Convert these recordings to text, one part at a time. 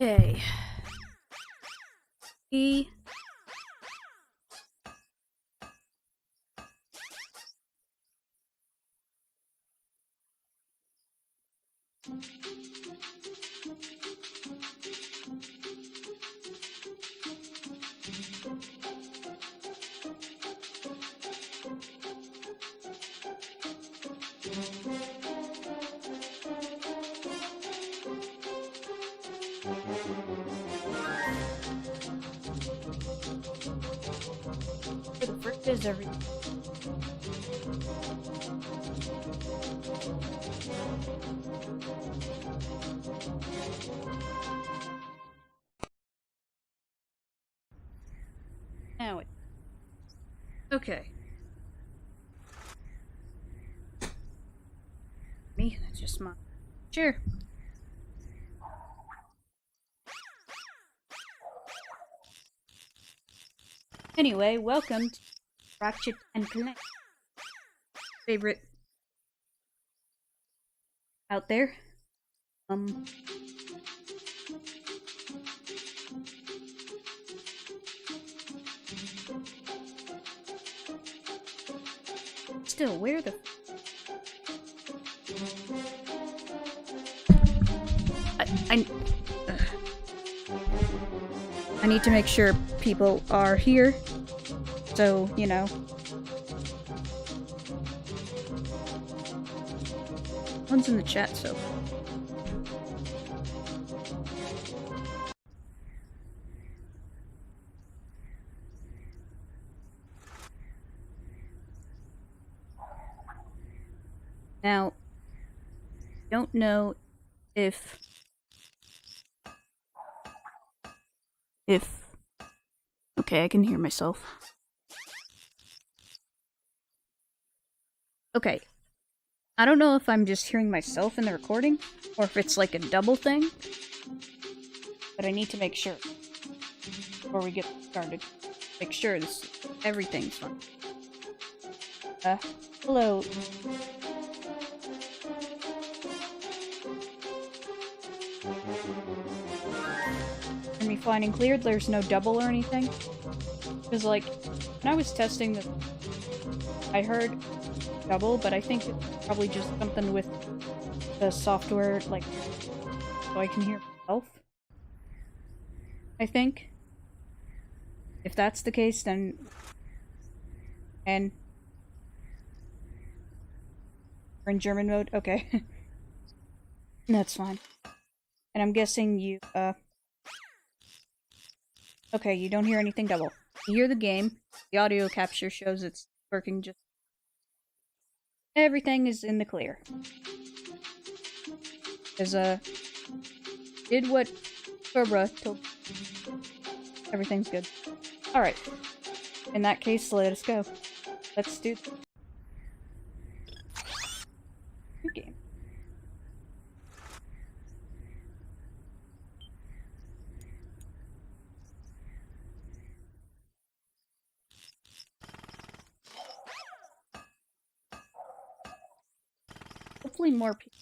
Okay. E. Where the frick is everything? Now it. Okay. Me? That's just my. Sure. Anyway, welcome to Ratchet and Clank. Favorite out there. Um. Still, where the... I need to make sure people are here, so, you know. One's in the chat, so. Now, don't know if okay, I can hear myself. Okay. I don't know if I'm just hearing myself in the recording, or if it's like a double thing. But I need to make sure before we get started. Make sure everything's fine. Hello. Hear me fine and clear? There's no double or anything? Because, like, when I was testing the... I heard double, but I think it's probably just something with the software, like, so I can hear myself. I think. If that's the case, then... And... We're in German mode? Okay. That's fine. And I'm guessing you, okay, you don't hear anything double. You hear the game. The audio capture shows it's working just... Everything is in the clear. Because, did what Cobra told... Everything's good. Alright. In that case, let us go. Let's do... Good game. Hopefully more people.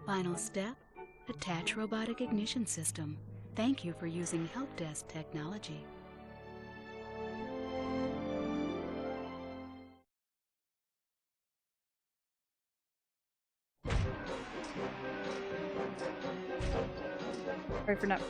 Final step, attach robotic ignition system. Thank you for using help desk technology. Sorry for not...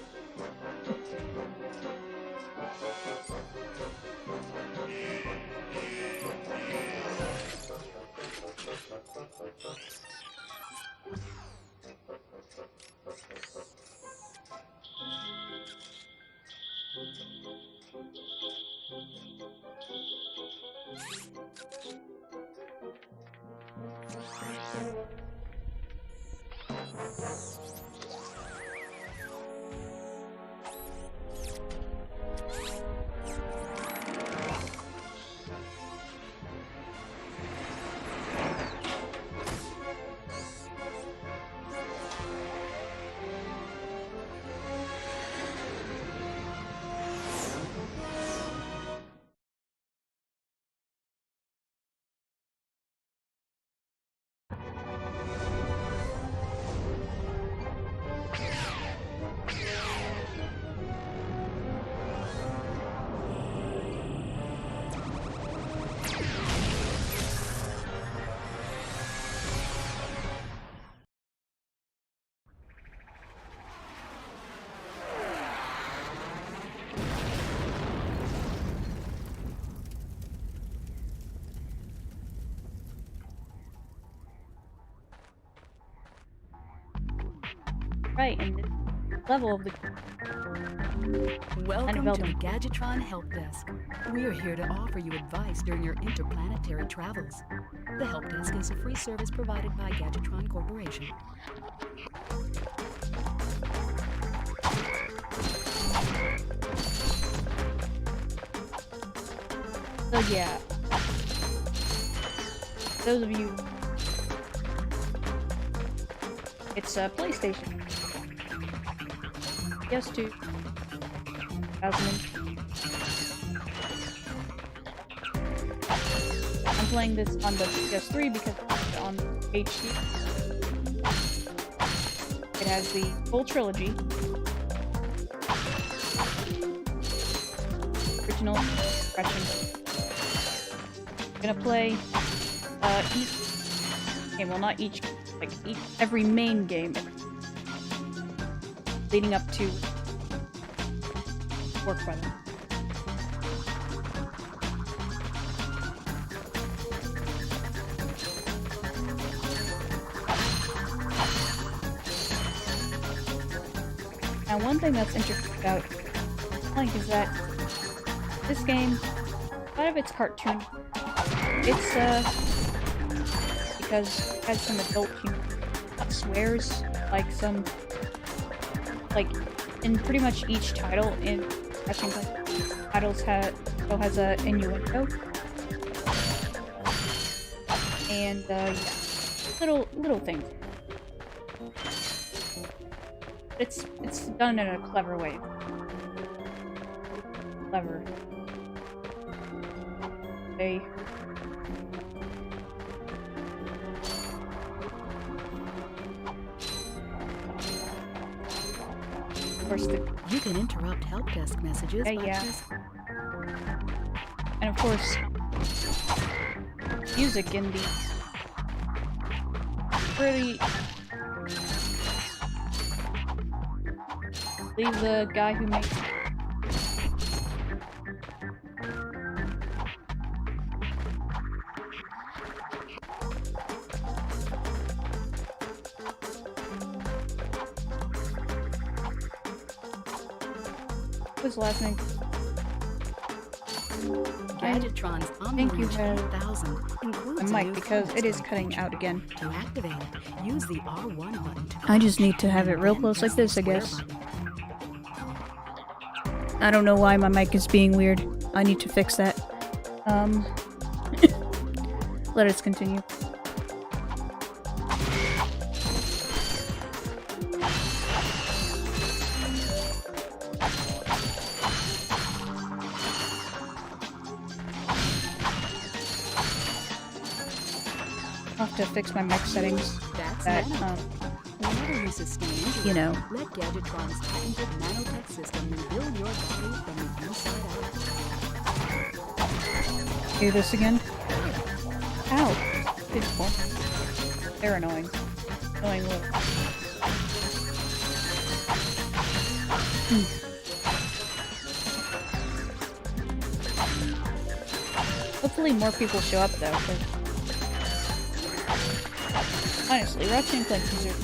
Right, and this level of the... Welcome to the Gadgetron Help Desk. We are here to offer you advice during your interplanetary travels. The Help Desk is a free service provided by Gadgetron Corporation. So yeah, those of you, it's a PlayStation. PS2. 2000. I'm playing this on the PS3 because it's on HD. It has the full trilogy. Original Ratchet. I'm gonna play each game, well not each, like every main game leading up to work by them. Now one thing that's interesting about Clank is that this game, out of its cartoon, it's because it has some adult humor, not swears, like some, like in pretty much each title in Ratchet & Clank titles has a innuendo, and yeah, little things. It's done in a clever way. Clever. They. Of course, you can interrupt help desk messages. Yeah. And of course, music in the pretty. Leave the guy who makes. What's the last name? Gadgetron's Thank you, 8000 includes I might, because it is cutting out again. To activate it, use the R1 button. I just need to have it real close like this, I guess. I don't know why my mic is being weird. I need to fix that. Let us continue. I'll have to fix my mic settings. That, whenever you sustain injury, you know. Let Gadgetron's patented nanotech system rebuild your body from the inside out. Do this again. Ow! Beautiful. They're annoying. Annoying little. Hopefully more people show up though, because honestly, Ratchet & Clank user,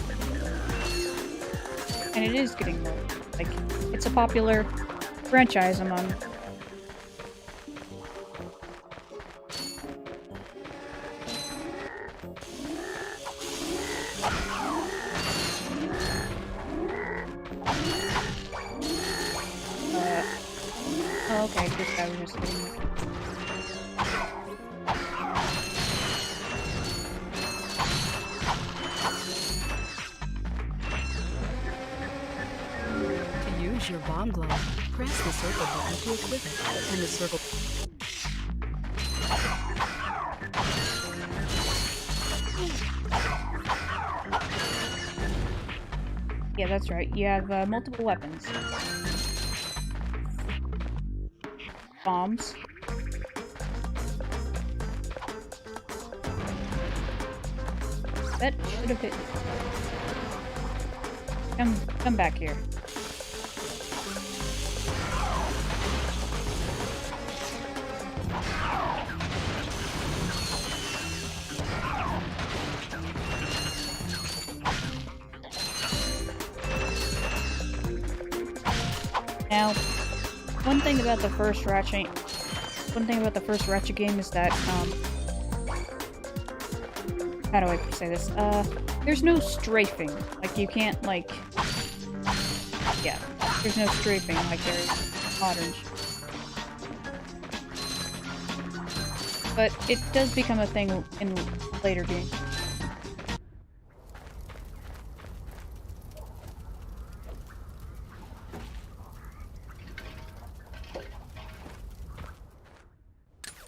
and it is getting more, like, it's a popular franchise among oh, okay, this guy was just getting me. Your bomb glove. Press the circle button to equip it, and the circle. Yeah, that's right. You have multiple weapons. Bombs. That should have hit. Come back here. Now, one thing about the first Ratchet game is that, how do I say this? There's no strafing. Like, you can't, like, yeah, there's no strafing like there is in Modern. But it does become a thing in later games.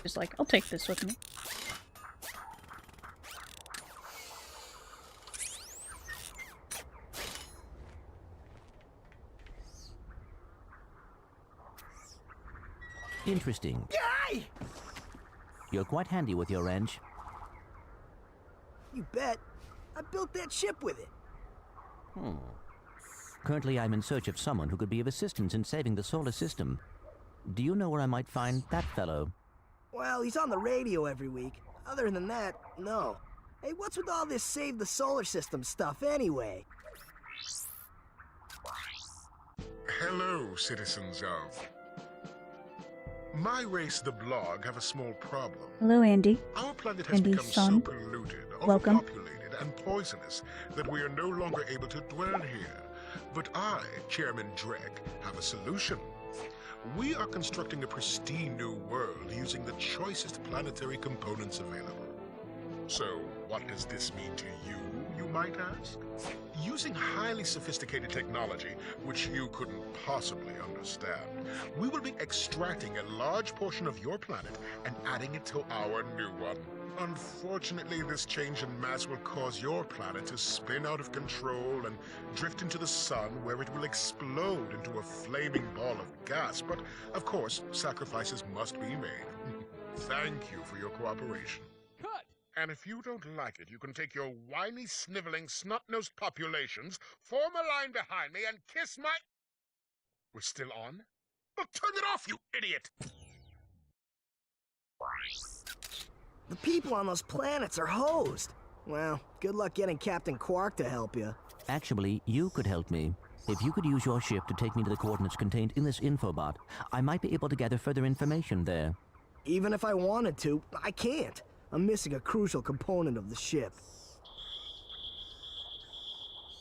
Just like, I'll take this with me. Interesting. Yay! You're quite handy with your wrench. You bet. I built that ship with it. Currently, I'm in search of someone who could be of assistance in saving the solar system. Do you know where I might find that fellow? Well, he's on the radio every week. Other than that, no. Hey, what's with all this save the solar system stuff anyway? Hello, citizens of... My race, the Blog, have a small problem. Hello, Andy. Our planet has Andy's become son. so polluted, Welcome. overpopulated, and poisonous that we are no longer able to dwell here. But I, Chairman Drek, have a solution. We are constructing a pristine new world using the choicest planetary components available. So, what does this mean to you, you might ask? Using highly sophisticated technology, which you couldn't possibly understand, we will be extracting a large portion of your planet and adding it to our new one. Unfortunately, this change in mass will cause your planet to spin out of control and drift into the sun, where it will explode into a flaming ball of gas. But, of course, sacrifices must be made. Thank you for your cooperation. Cut! And if you don't like it, you can take your whiny, sniveling, snot-nosed populations, form a line behind me, and kiss my... We're still on? Well, turn it off, you idiot! The people on those planets are hosed. Well, good luck getting Captain Quark to help you. Actually, you could help me. If you could use your ship to take me to the coordinates contained in this infobot, I might be able to gather further information there. Even if I wanted to, I can't. I'm missing a crucial component of the ship.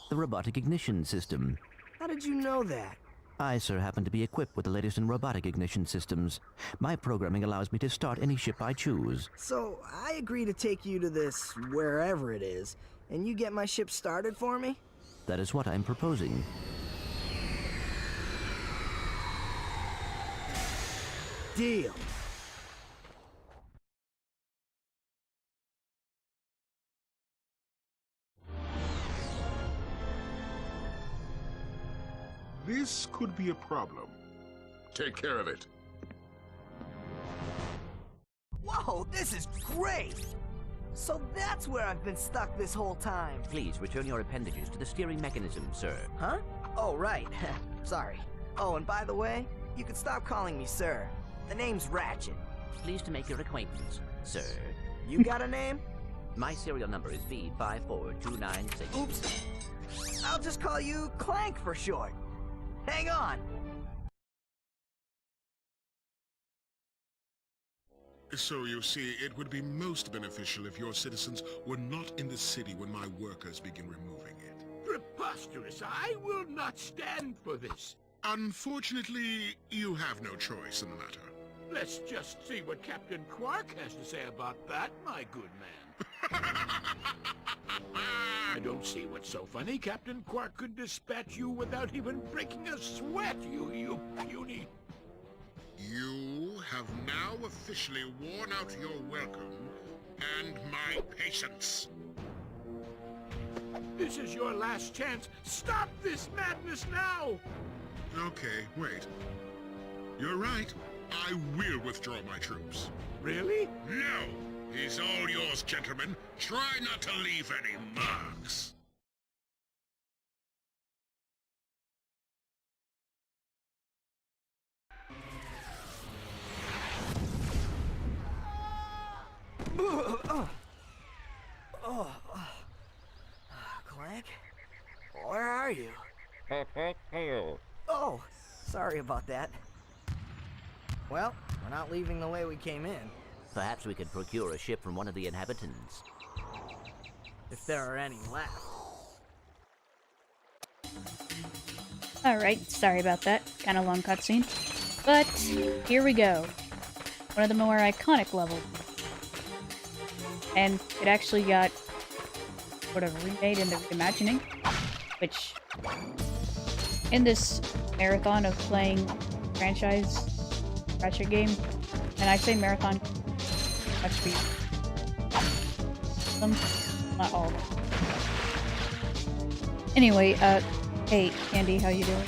The robotic ignition system. How did you know that? I, sir, happen to be equipped with the latest in robotic ignition systems. My programming allows me to start any ship I choose. So, I agree to take you to this wherever it is, and you get my ship started for me? That is what I'm proposing. Deal. This could be a problem. Take care of it. Whoa, this is great! So that's where I've been stuck this whole time. Please return your appendages to the steering mechanism, sir. Huh? Oh, right. Sorry. Oh, and by the way, you can stop calling me sir. The name's Ratchet. Pleased to make your acquaintance, sir. You got a name? My serial number is V54296. Oops. I'll just call you Clank for short. Hang on. So you see, it would be most beneficial if your citizens were not in the city when my workers begin removing it. Preposterous! I will not stand for this. Unfortunately, you have no choice in the matter. Let's just see what Captain Quark has to say about that, my good man. I don't see what's so funny. Captain Quark could dispatch you without even breaking a sweat, you puny... You have now officially worn out your welcome and my patience. This is your last chance. Stop this madness now! Okay, wait. You're right. I will withdraw my troops. Really? No! He's all yours, gentlemen. Try not to leave any marks. Clank? Where are you? Oh, sorry about that. Well, we're not leaving the way we came in. Perhaps we could procure a ship from one of the inhabitants. If there are any left. Alright, sorry about that. Kind of long cutscene. But, here we go. One of the more iconic levels. and it actually got whatever remade in the reimagining, which in this marathon of playing franchise ratchet game, and I say marathon, actually some, not all of them. Anyway, hey Candy, how you doing?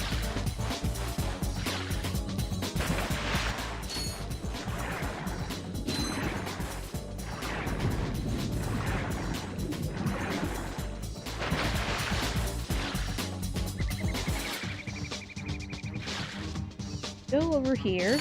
Go over here.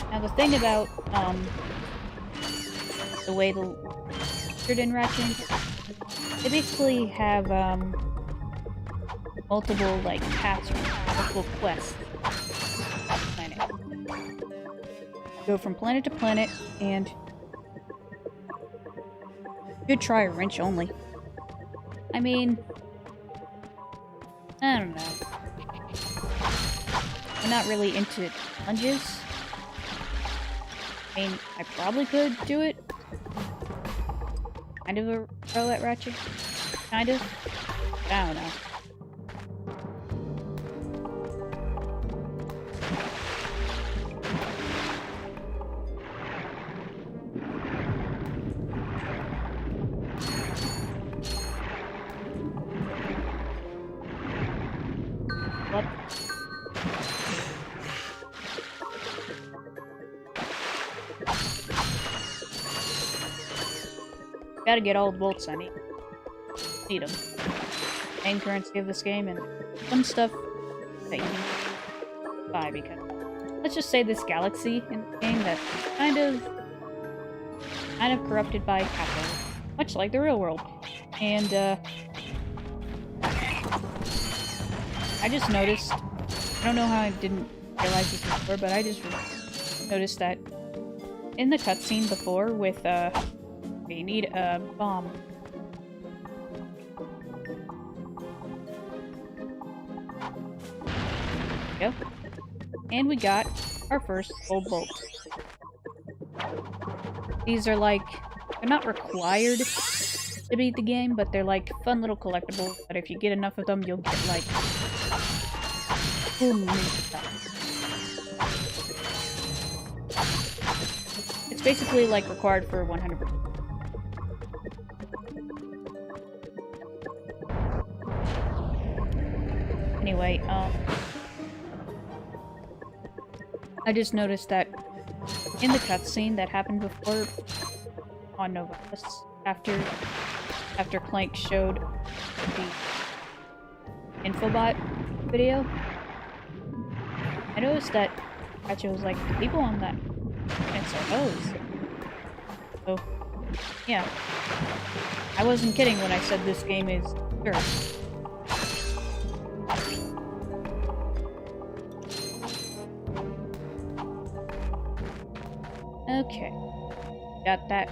Now the thing about the way the in Ratchet, they basically have multiple like paths or multiple quests. Planet. Go from planet to planet, and should try a wrench only. I mean, I don't know. I'm not really into challenges. I mean, I probably could do it. Kind of a pro at Ratchet? Kind of? I don't know. What? Gotta get all the bolts I need. Need them. Main currency of this game and some stuff that you need to buy because let's just say this galaxy in the game that's kind of corrupted by capitalism, much like the real world. And I just noticed, I don't know how I didn't realize this before, but I just noticed that in the cutscene before with you need a bomb. There we go. And we got our first gold bolt. These are like, they're not required to beat the game, but they're like fun little collectibles that if you get enough of them, you'll get like cool new stuff. It's basically like required for 100%. Anyway, I just noticed that in the cutscene that happened before on Novus, after Clank showed the infobot video, I noticed that Ratchet was like, the people on that planets are hoes. So, yeah. I wasn't kidding when I said this game is dirt. Okay, got that.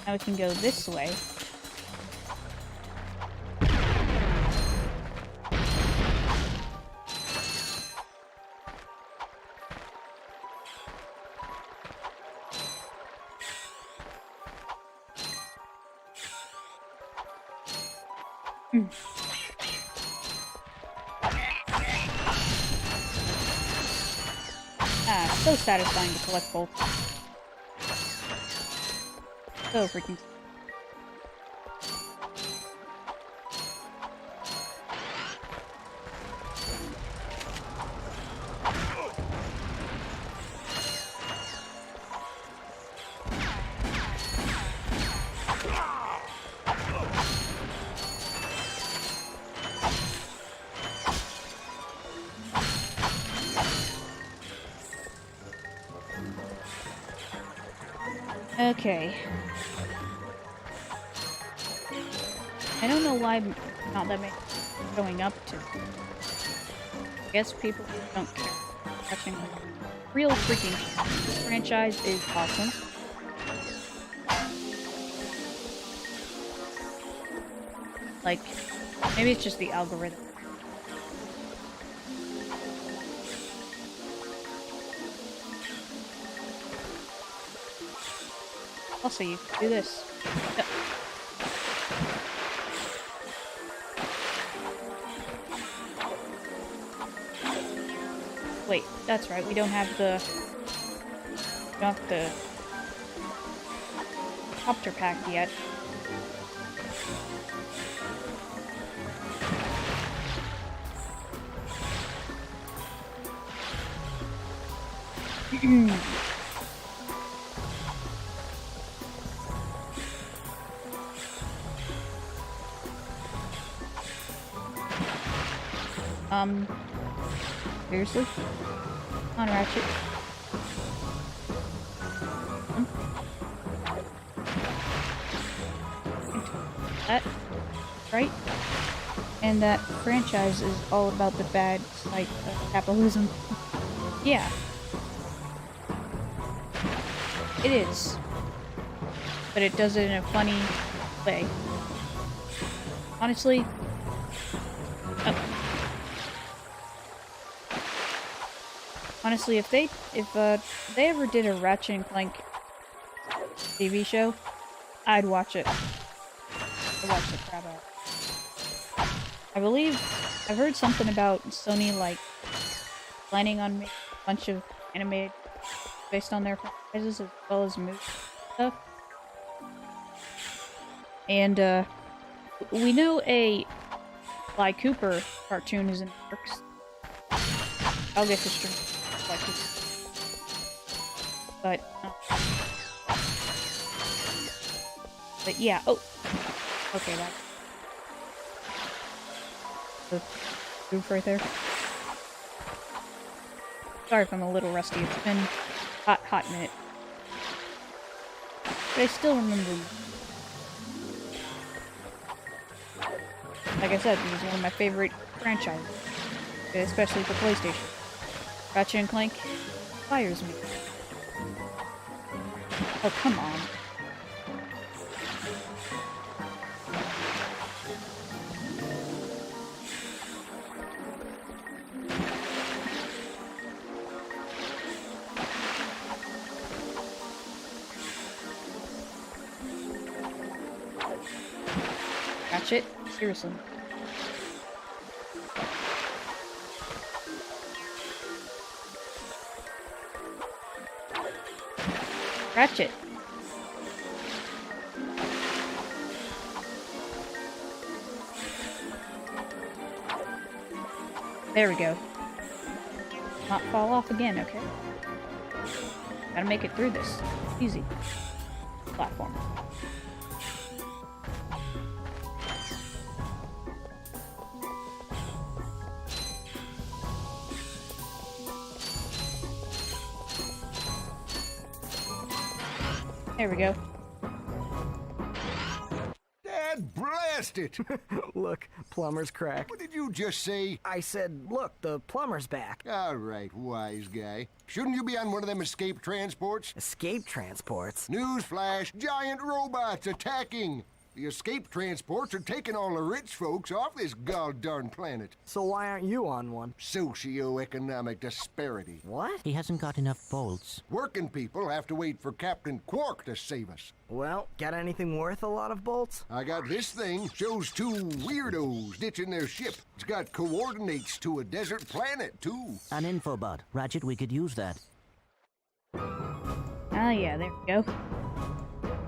Now we can go this way. Ah, so satisfying to collect bolts. So freaking. Okay. I don't know why not that many showing up to. I guess people don't care. Watching like real freaking this franchise is awesome. Like, maybe it's just the algorithm. Also, you can do this. Yep. Wait, that's right. We don't have the copter pack yet. Seriously? Come on, Ratchet. That, right? And that franchise is all about the bad side of capitalism. Yeah. It is. But it does it in a funny way. Honestly, honestly, if they ever did a Ratchet and Clank TV show, I'd watch it. I'd watch the crap out. I believe I've heard something about Sony like planning on making a bunch of animated based on their franchises as well as movie stuff. And we know a Sly Cooper cartoon is in the works. I'll get to stream Sly Cooper. But yeah, oh, okay, that's the roof right there. Sorry if I'm a little rusty, it's been hot minute. But I still remember. Like I said, this is one of my favorite franchises, especially for PlayStation. Ratchet and Clank fires me. Oh, come on. Ratchet? Seriously. Ratchet. There we go. Not fall off again, okay? Gotta make it through this. Easy. Platform. There we go. Dad blast it! Look, plumber's crack. What did you just say? I said, look, the plumber's back. All right, wise guy. Shouldn't you be on one of them escape transports? Escape transports? Newsflash, giant robots attacking! The escape transports are taking all the rich folks off this god-darn planet. So why aren't you on one? Socioeconomic disparity. What? He hasn't got enough bolts. Working people have to wait for Captain Quark to save us. Well, got anything worth a lot of bolts? I got this thing. Shows two weirdos ditching their ship. It's got coordinates to a desert planet, too. An infobot. Ratchet, we could use that. Oh yeah, there we go.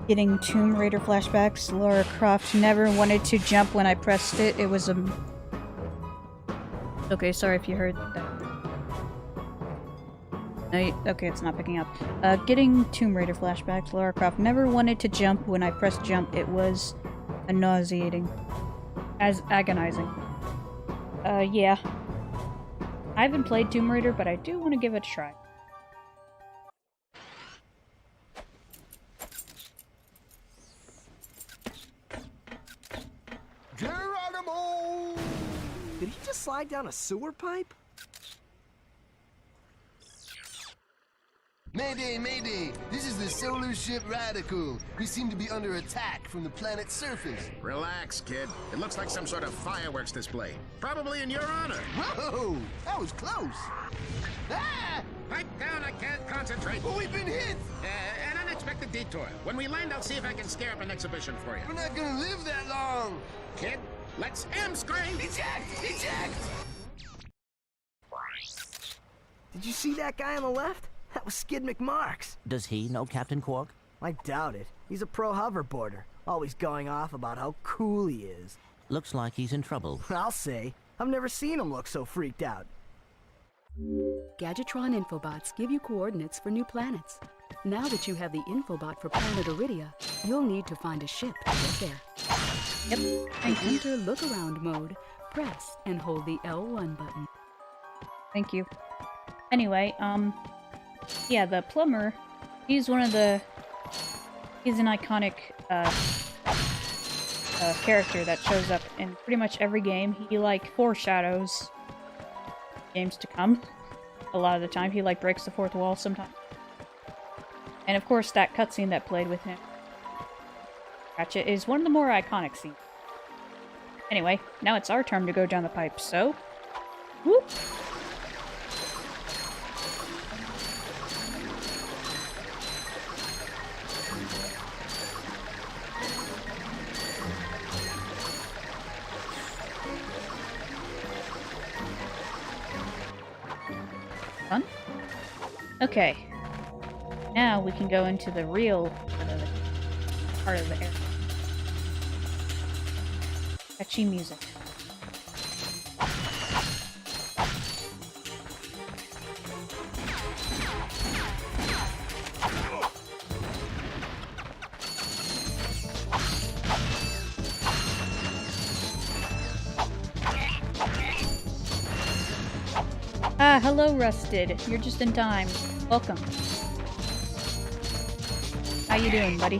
Getting Tomb Raider flashbacks. Lara Croft never wanted to jump when I pressed it. It was a... Okay, sorry if you heard that. No, okay, it's not picking up. Getting Tomb Raider flashbacks. Lara Croft never wanted to jump when I pressed jump. It was nauseating. As agonizing. Yeah. I haven't played Tomb Raider, but I do want to give it a try. Geronimo! Did he just slide down a sewer pipe? Mayday, mayday! This is the solar ship Radical. We seem to be under attack from the planet's surface. Relax, kid. It looks like some sort of fireworks display. Probably in your honor. Whoa! That was close! Ah! Pipe down, I can't concentrate. Oh, we've been hit! An unexpected detour. When we land, I'll see if I can scare up an exhibition for you. We're not gonna live that long! Kid, let's M-screen! Eject! Eject! Did you see that guy on the left? That was Skid McMarks. Does he know Captain Quark? I doubt it. He's a pro hoverboarder, always going off about how cool he is. Looks like he's in trouble. I'll say. I've never seen him look so freaked out. Gadgetron Infobots give you coordinates for new planets. Now that you have the Infobot for planet Iridia, you'll need to find a ship to get there. Yep. And enter look-around mode. Press and hold the L1 button. Thank you. Anyway, yeah, the plumber, he's an iconic, character that shows up in pretty much every game. He, like, foreshadows games to come. A lot of the time, he, like, breaks the fourth wall sometimes. And of course, that cutscene that played with him, Ratchet, is one of the more iconic scenes. Anyway, now it's our turn to go down the pipe, so... whoop! Fun? Okay. Now we can go into the real part of the air. Catchy music. Ah, hello, Rusted. You're just in time. Welcome. How you doing, buddy?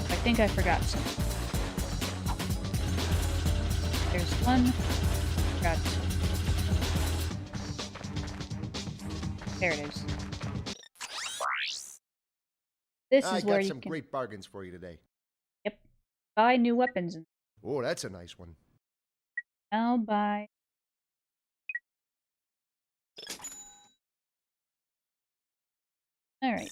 I think I forgot something. There's one. Forgot two. There it is. This I is where got you some can great bargains for you today. buy new weapons. Oh, that's a nice one. I'll buy. Alright.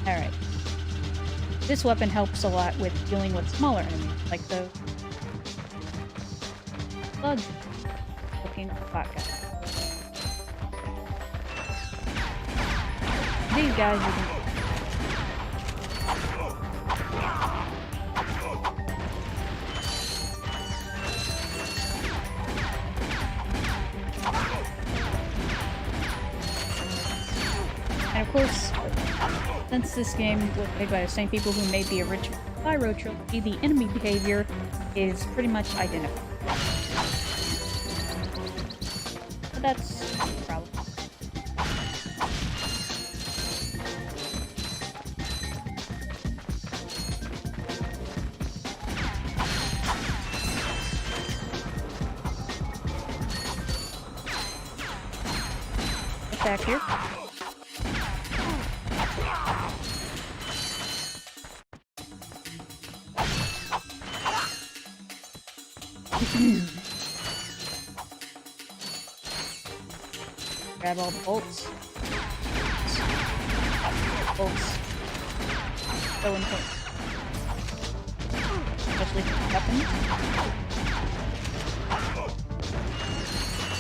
Alright. This weapon helps a lot with dealing with smaller enemies, like the bug-looking bot guy. These guys you can... And of course, since this game was made by the same people who made the original Spyro trilogy, the enemy behavior is pretty much identical. But that's a problem. Back here. Grab all the bolts. Bolts. So important. Especially for weapons.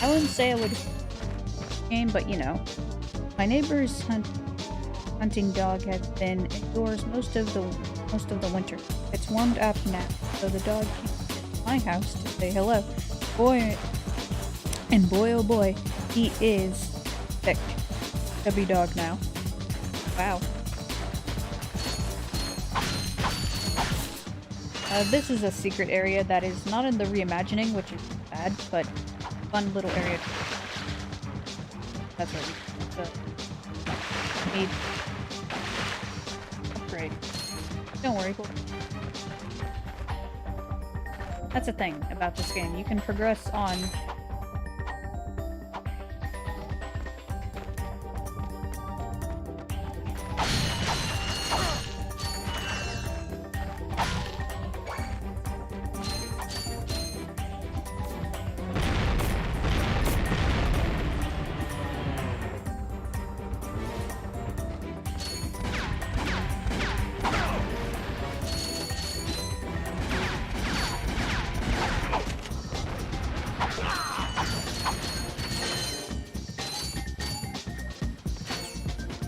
I wouldn't say I would game, but you know. My neighbor's hunting dog has been indoors most of the winter. It's warmed up now, so the dog came to my house to say hello. Boy oh boy, he is thick. Chubby dog now. Wow. This is a secret area that is not in the reimagining, which is bad, but fun little area. That's right. Need upgrade. Don't worry. That's a thing about this game. You can progress on.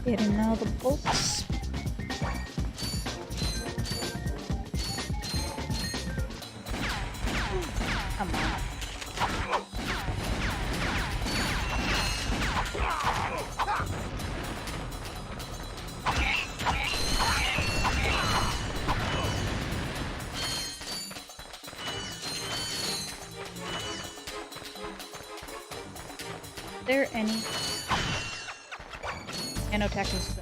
Getting all the bolts. Come on. Is there any nanotech is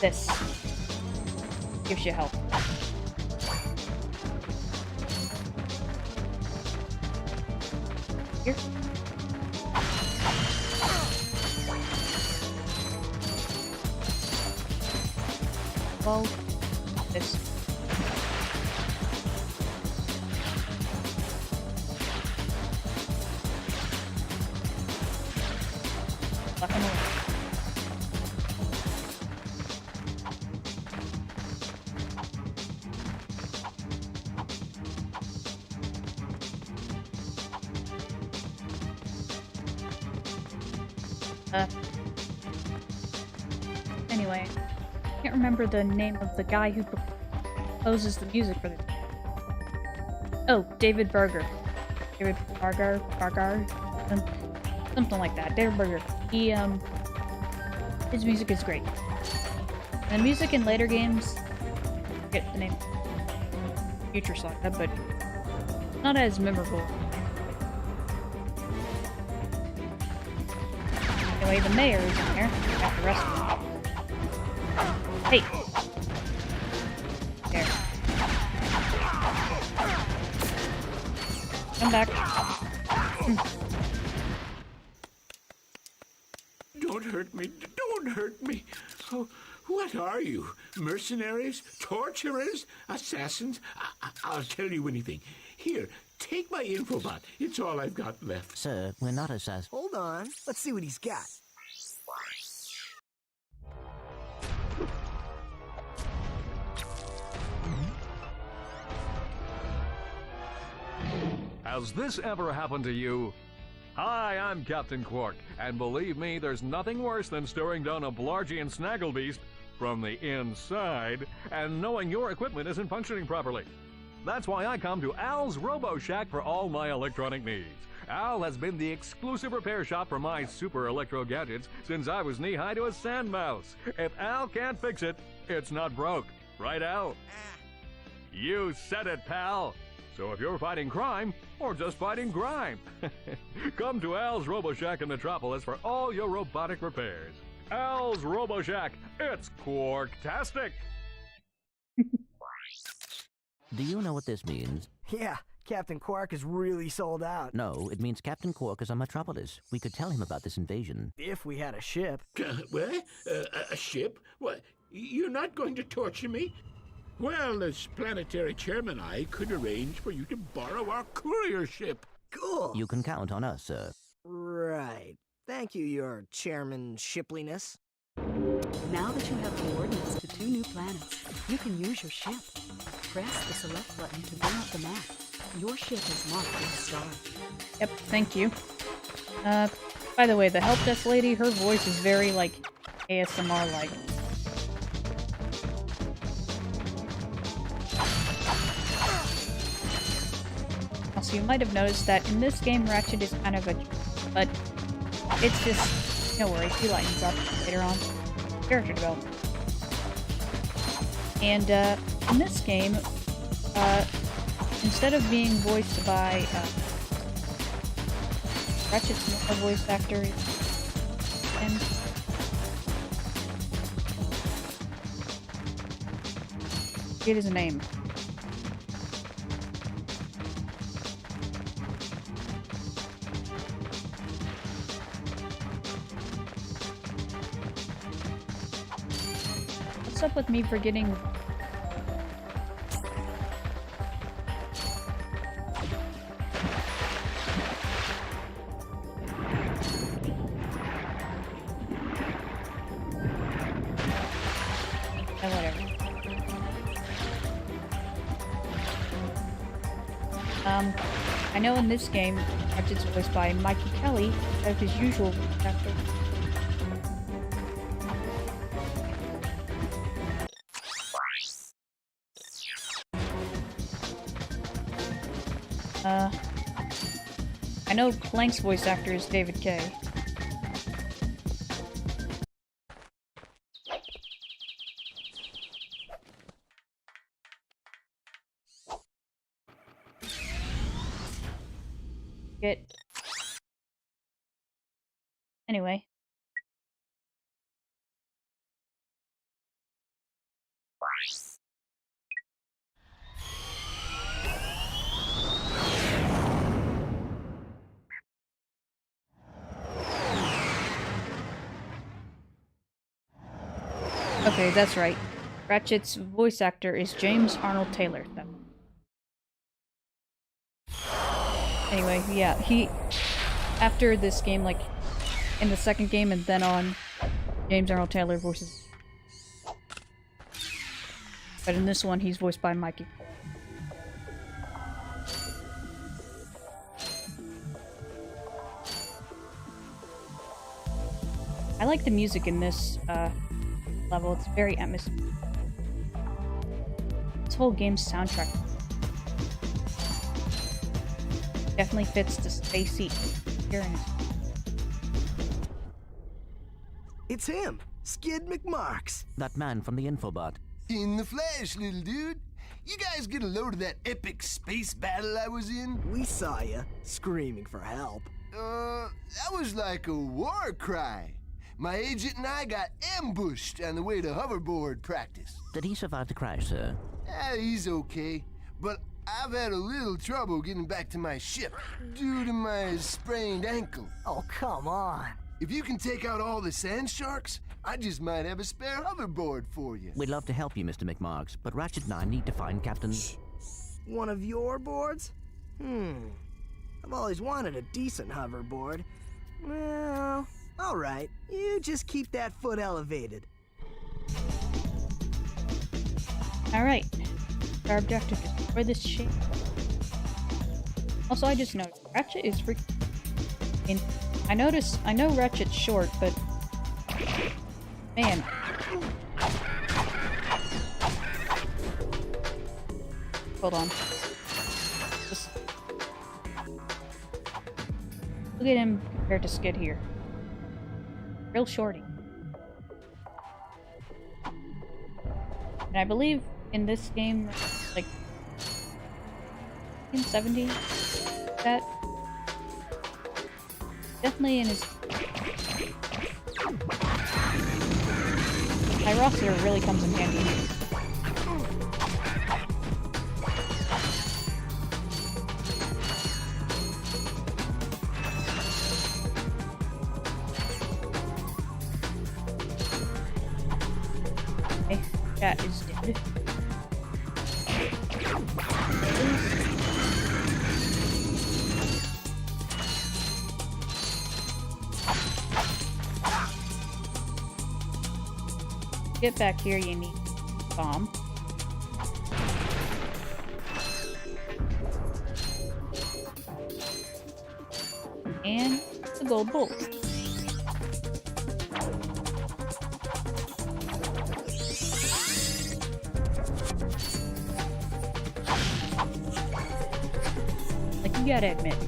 this gives you health. Here. Well, this. Lock him away. Anyway, I can't remember the name of the guy who composes the music for this. Oh, David Berger. David Berger, something like that. David Berger. He, his music is great. And the music in later games, I forget the name, Future Saga, but not as memorable. Anyway, the mayor is in here. I have to rescue him. Hey! There. Come back. Don't hurt me. Don't hurt me. Oh, what are you? Mercenaries? Torturers? Assassins? I'll tell you anything. Here, take my infobot. It's all I've got left. Sir, we're not assassins. Hold on. Let's see what he's got. Has this ever happened to you? Hi, I'm Captain Quark, and believe me, there's nothing worse than staring down a Blargian snagglebeast from the inside and knowing your equipment isn't functioning properly. That's why I come to Al's Robo Shack for all my electronic needs. Al has been the exclusive repair shop for my super electro gadgets since I was knee-high to a sand mouse. If Al can't fix it, it's not broke. Right, Al? You said it, pal. So if you're fighting crime, or just fighting grime, come to Al's Robo Shack in Metropolis for all your robotic repairs. Al's Robo Shack, it's Quarktastic! Do you know what this means? Yeah, Captain Quark is really sold out. No, it means Captain Quark is on Metropolis. We could tell him about this invasion. If we had a ship. What? A ship? What? You're not going to torture me? Well, as planetary chairman, I could arrange for you to borrow our courier ship. Cool. You can count on us, sir. Right. Thank you, your chairman shipliness. Now that you have coordinates to 2 new planets, you can use your ship. Press the select button to bring up the map. Your ship is marked with a star. Yep, thank you. By the way, the help desk lady, her voice is very, like, ASMR-like. Also, you might have noticed that in this game, Ratchet is kind of a... but it's just... no worries, he lightens up later on. Character development. And, in this game, instead of being voiced by Ratchet's a voice actor, and it is a name. What's up with me forgetting? Whatever. I know in this game, Ratchet's voiced by Mikey Kelly, as his usual voice actor. I know Clank's voice actor is David Kay. Anyway. Okay, that's right. Ratchet's voice actor is James Arnold Taylor. Anyway, yeah, after this game, like, in the second game and then on, James Arnold Taylor voices. But in this one, he's voiced by Mikey. I like the music in this, level. It's very atmospheric. This whole game's soundtrack definitely fits the spacey experience. It's him, Skid McMarks. That man from the infobot. In the flesh, little dude. You guys get a load of that epic space battle I was in? We saw you, screaming for help. That was like a war cry. My agent and I got ambushed on the way to hoverboard practice. Did he survive the crash, sir? He's okay, but I've had a little trouble getting back to my ship due to my sprained ankle. Oh, come on. If you can take out all the sand sharks, I just might have a spare hoverboard for you. We'd love to help you, Mr. McMarks, but Ratchet and I need to find Captain... One of your boards? I've always wanted a decent hoverboard. Well, alright. You just keep that foot elevated. Alright. Our objective is destroy this ship. Also, I just noticed Ratchet is freaking... I know Ratchet's short, but... Man. Hold on. Just... Look at him compared to Skid here. Real shorty. And I believe in this game, like... in 17? That... Definitely in his... Pyrocity really comes in handy. Okay, that is dead. Get back here, you need bomb. And the gold bolt. Like, you gotta admit.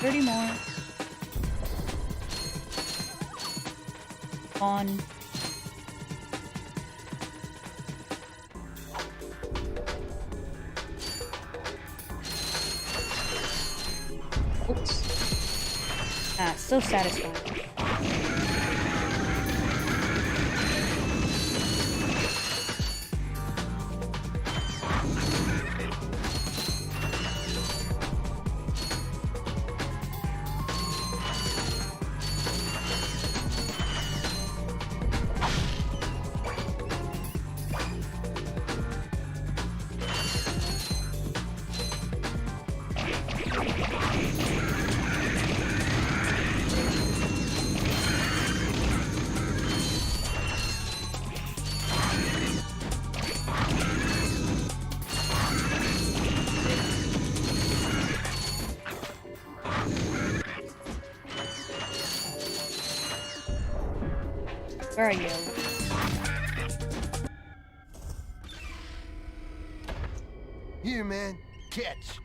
30 more. On. Oops. Ah, so satisfying. Where are you? Here, man. Catch.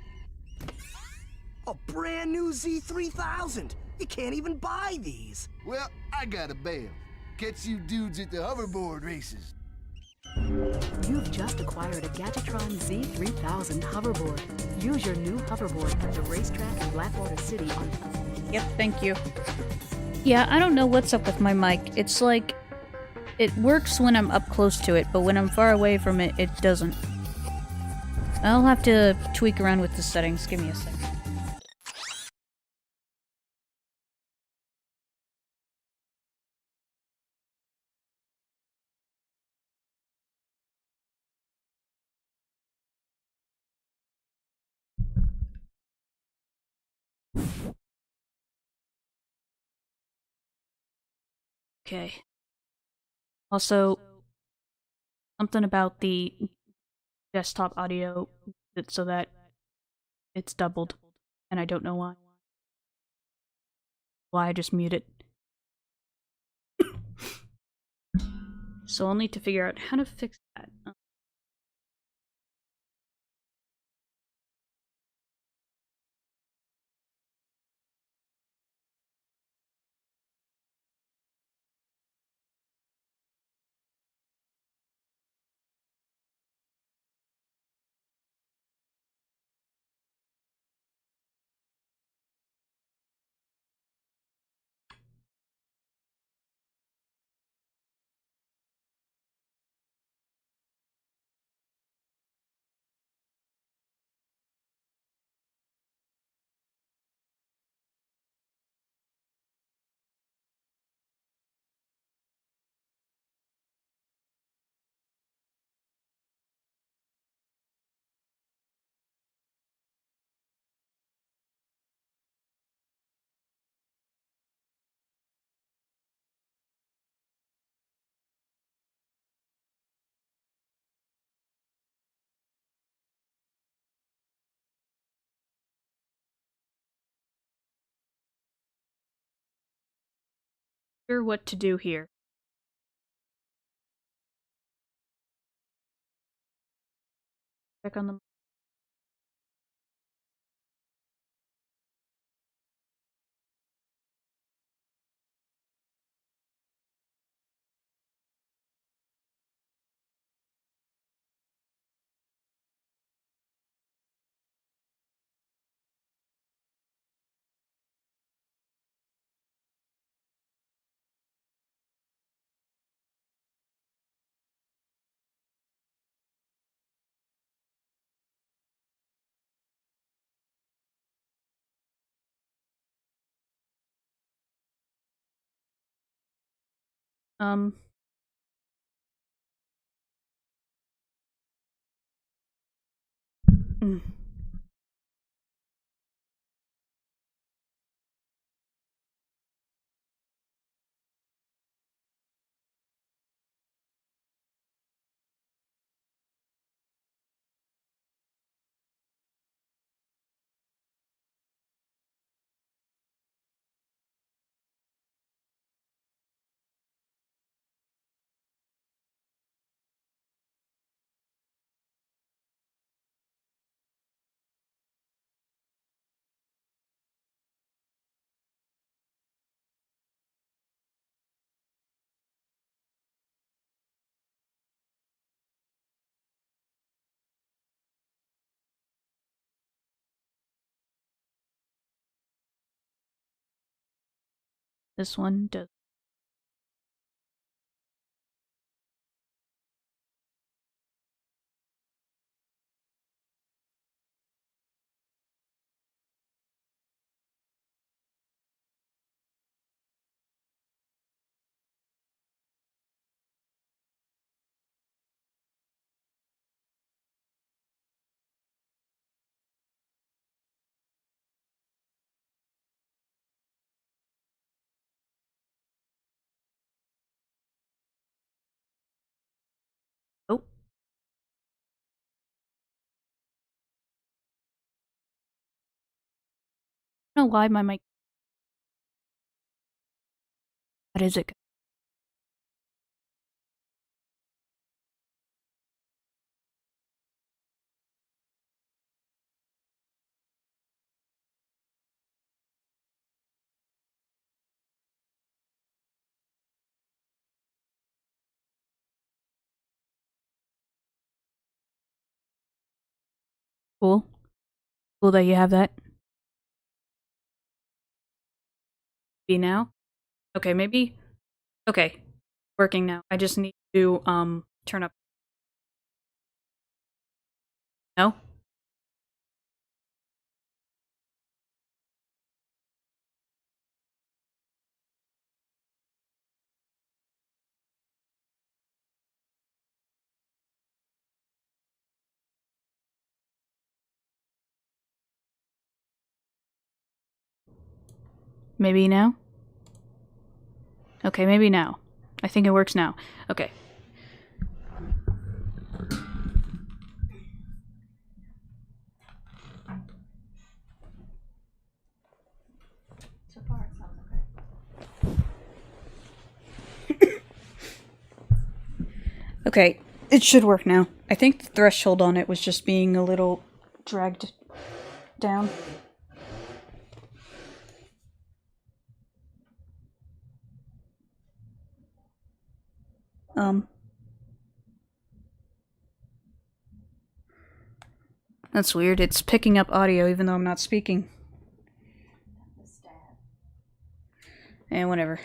A brand new Z3000. You can't even buy these. Well, I got a bail. Catch you dudes at the hoverboard races. You've just acquired a Gadgetron Z3000 hoverboard. Use your new hoverboard at the racetrack in Blackwater City on... Yep, thank you. Yeah, I don't know what's up with my mic. It's like... it works when I'm up close to it, but when I'm far away from it, it doesn't. I'll have to tweak around with the settings. Give me a second. Okay. Also, something about the desktop audio so that it's doubled, and I don't know why. Why I just mute it. So I'll need to figure out how to fix that. Sure what to do here. Check on the This one does. Oh. I don't know why my mic. What is it? Cool. Cool that you have that. Be now? Okay, maybe. Okay. Working now. I just need to turn up. No? Maybe now? Okay, maybe now. I think it works now. Okay. So far, it sounds okay. Okay, it should work now. I think the threshold on it was just being a little dragged down. That's weird. It's picking up audio even though I'm not speaking. And whatever.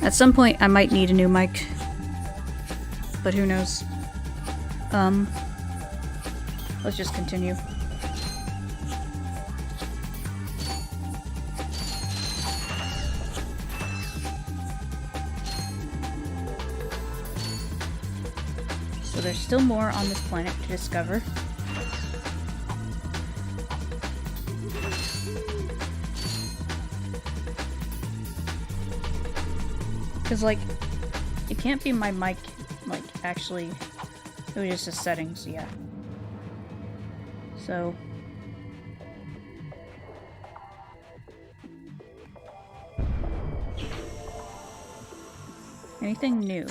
At some point, I might need a new mic. But who knows? Let's just continue. So there's still more on this planet to discover. Because, like, it can't be my mic, like, actually, it was just the settings, yeah. So... anything new?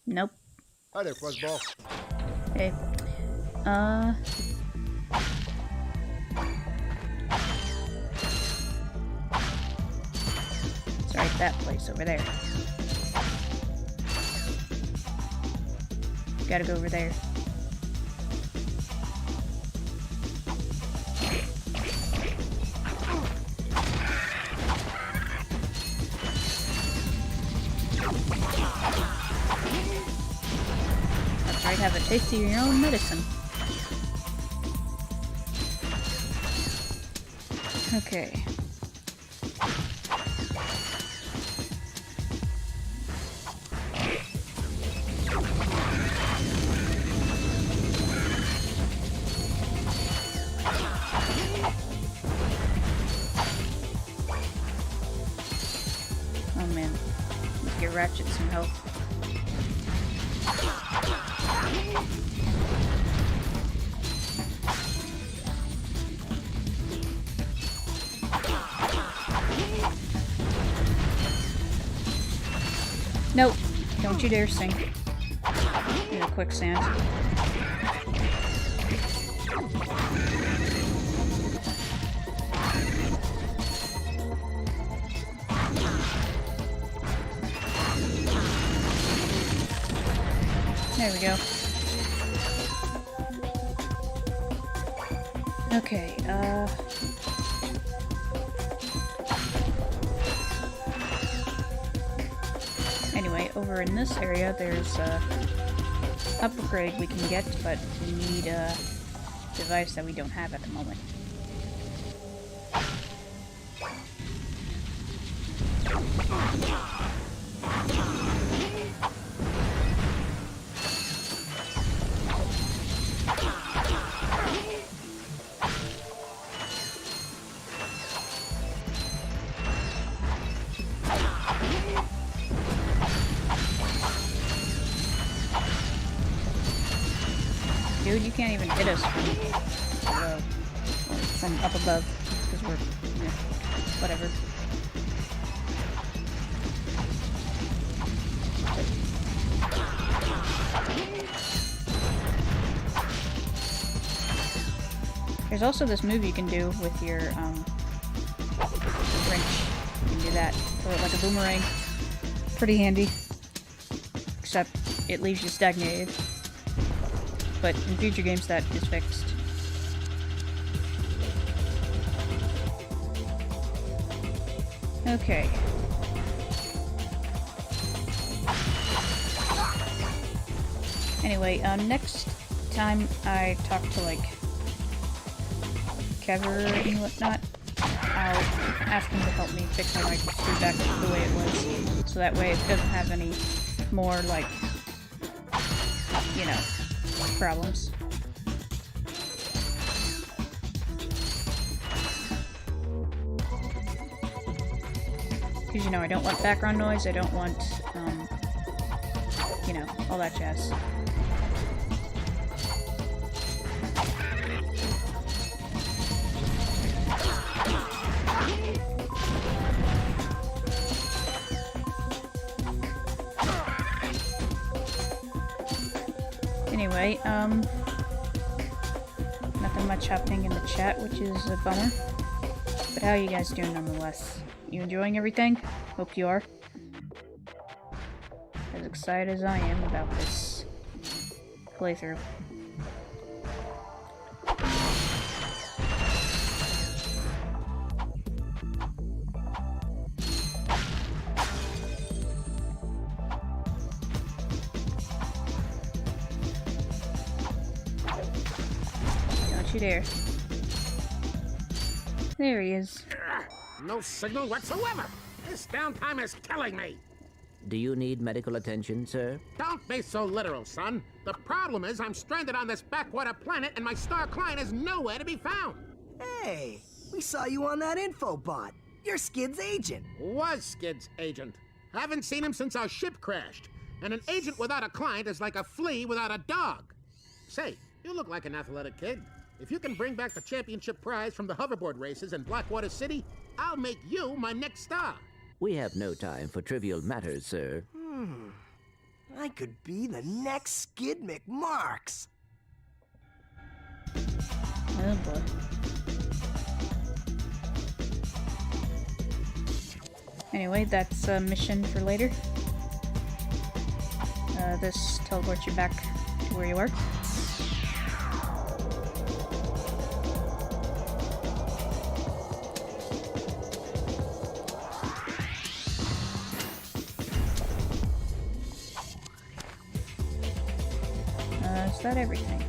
Nope. Hi there, Fuzzball. Okay. It's right that place over there. Gotta go over there. That's right, have a taste of your own medicine. Okay. Oh man, let's get Ratchet some help. Nope, don't you dare sink in a quicksand. There we go. Okay, over in this area, there's a upgrade we can get, but we need a device that we don't have at the moment. Dude, you can't even hit us from up above, because we're, whatever. There's also this move you can do with your, wrench. You can do that, throw it like a boomerang. Pretty handy. Except, it leaves you stagnated. But in future games that is fixed. Okay. Anyway, next time I talk to, like, Kever and whatnot, I'll ask him to help me fix my mic back the way it was. So that way it doesn't have any more, like, you know, problems. Because, you know, I don't want background noise, I don't want, you know, all that jazz. Anyway, nothing much happening in the chat, which is a bummer. But how are you guys doing nonetheless? You enjoying everything? Hope you are. As excited as I am about this playthrough. There. There he is. No signal whatsoever. This downtime is killing me. Do you need medical attention, sir? Don't be so literal, son. The problem is I'm stranded on this backwater planet and my star client is nowhere to be found. Hey, we saw you on that info bot. You're Skid's agent. Was Skid's agent. Haven't seen him since our ship crashed. And an agent without a client is like a flea without a dog. Say, you look like an athletic kid. If you can bring back the championship prize from the hoverboard races in Blackwater City, I'll make you my next star. We have no time for trivial matters, sir. I could be the next Skid McMarks. Oh boy. Anyway, that's a mission for later. This teleports you back to where you were. Is that everything?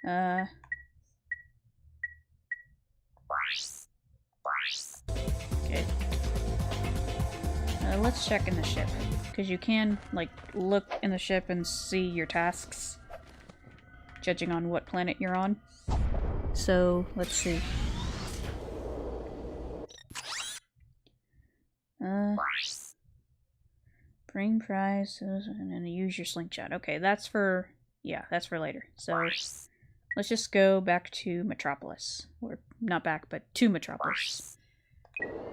Okay. Let's check in the ship. Because you can, like, look in the ship and see your tasks, judging on what planet you're on. So, let's see. Bring prizes and then use your slingshot. Okay, that's for... yeah, that's for later. So, let's just go back to Metropolis. Or, not back, but to Metropolis.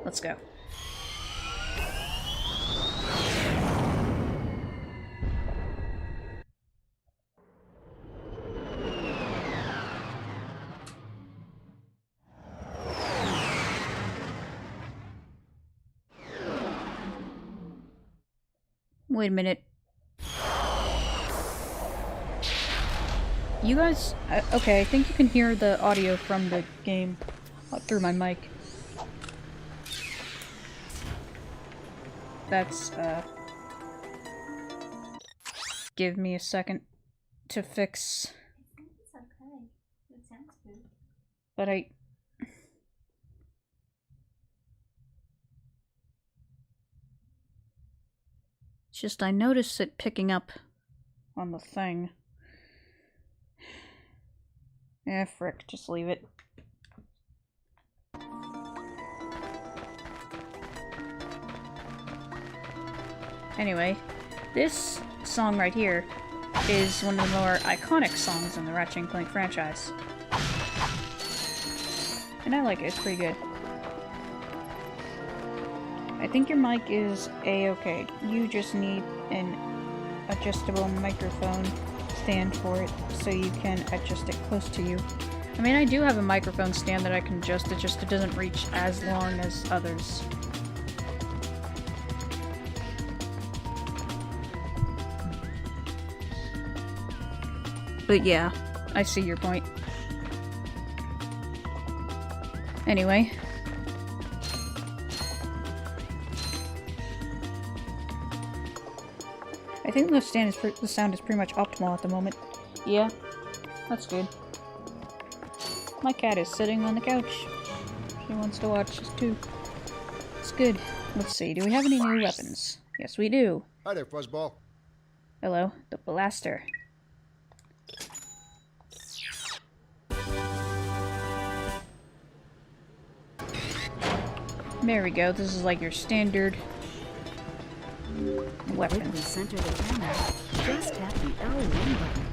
Let's go. Wait a minute. You guys... okay, I think you can hear the audio from the game through my mic. that's, give me a second to fix. It's okay. It sounds good. But it's just I noticed it picking up on the thing. Eh, frick, just leave it. Anyway, this song right here is one of the more iconic songs in the Ratchet & Clank franchise. And I like it, it's pretty good. I think your mic is A-okay. You just need an adjustable microphone stand for it so you can adjust it close to you. I mean, I do have a microphone stand that I can adjust, it just doesn't reach as long as others. But yeah, I see your point. Anyway. I think the sound is pretty much optimal at the moment. Yeah, that's good. My cat is sitting on the couch. She wants to watch us too. It's good. Let's see, do we have any new weapons? Yes, we do. Hi there, Fuzzball. Hello, the blaster. There we go, this is like your standard weapon. Quickly center the camera. Just tap the L1 button.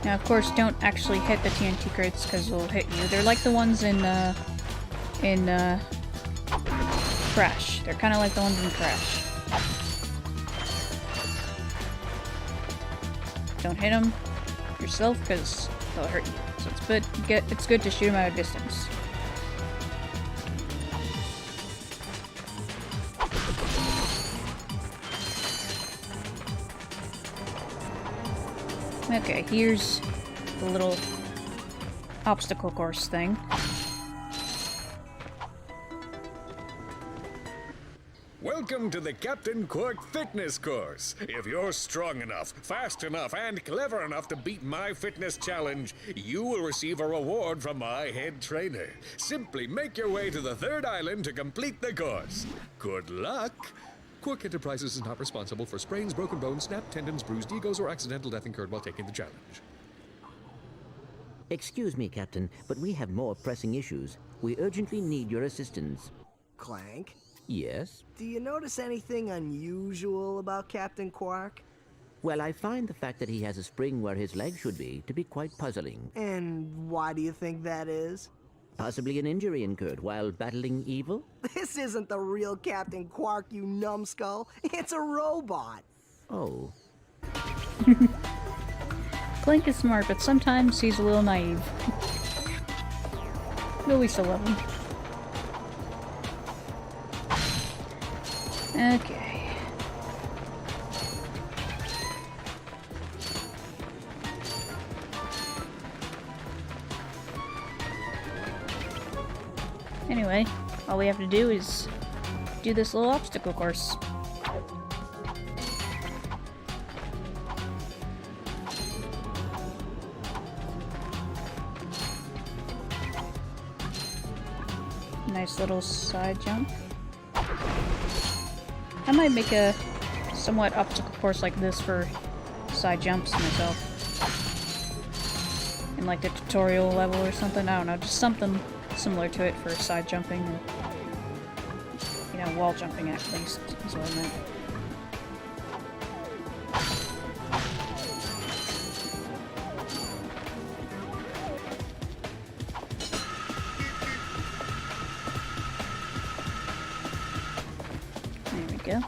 Now, of course, don't actually hit the TNT crates because they'll hit you. They're like the ones in Crash. They're kind of like the ones in Crash. Don't hit them yourself because they'll hurt you. So it's good to shoot them at a distance. Okay, here's the little obstacle course thing. Welcome to the Captain Quark Fitness Course. If you're strong enough, fast enough, and clever enough to beat my fitness challenge, you will receive a reward from my head trainer. Simply make your way to the third island to complete the course. Good luck! Quark Enterprises is not responsible for sprains, broken bones, snapped tendons, bruised egos, or accidental death incurred while taking the challenge. Excuse me, Captain, but we have more pressing issues. We urgently need your assistance. Clank, Yes? do you notice anything unusual about Captain Quark? Well, I find the fact that he has a spring where his leg should be to be quite puzzling. And why do you think that is? Possibly an injury incurred while battling evil? This isn't the real Captain Quark, you numbskull. It's a robot. Oh. Clank is smart, but sometimes he's a little naive. But we still love him. Okay. Anyway, all we have to do is do this little obstacle course. Nice little side jump. I might make a somewhat obstacle course like this for side jumps myself. In like the tutorial level or something, I don't know, just something similar to it for side jumping and, you know, wall jumping at least is what I meant. There we go.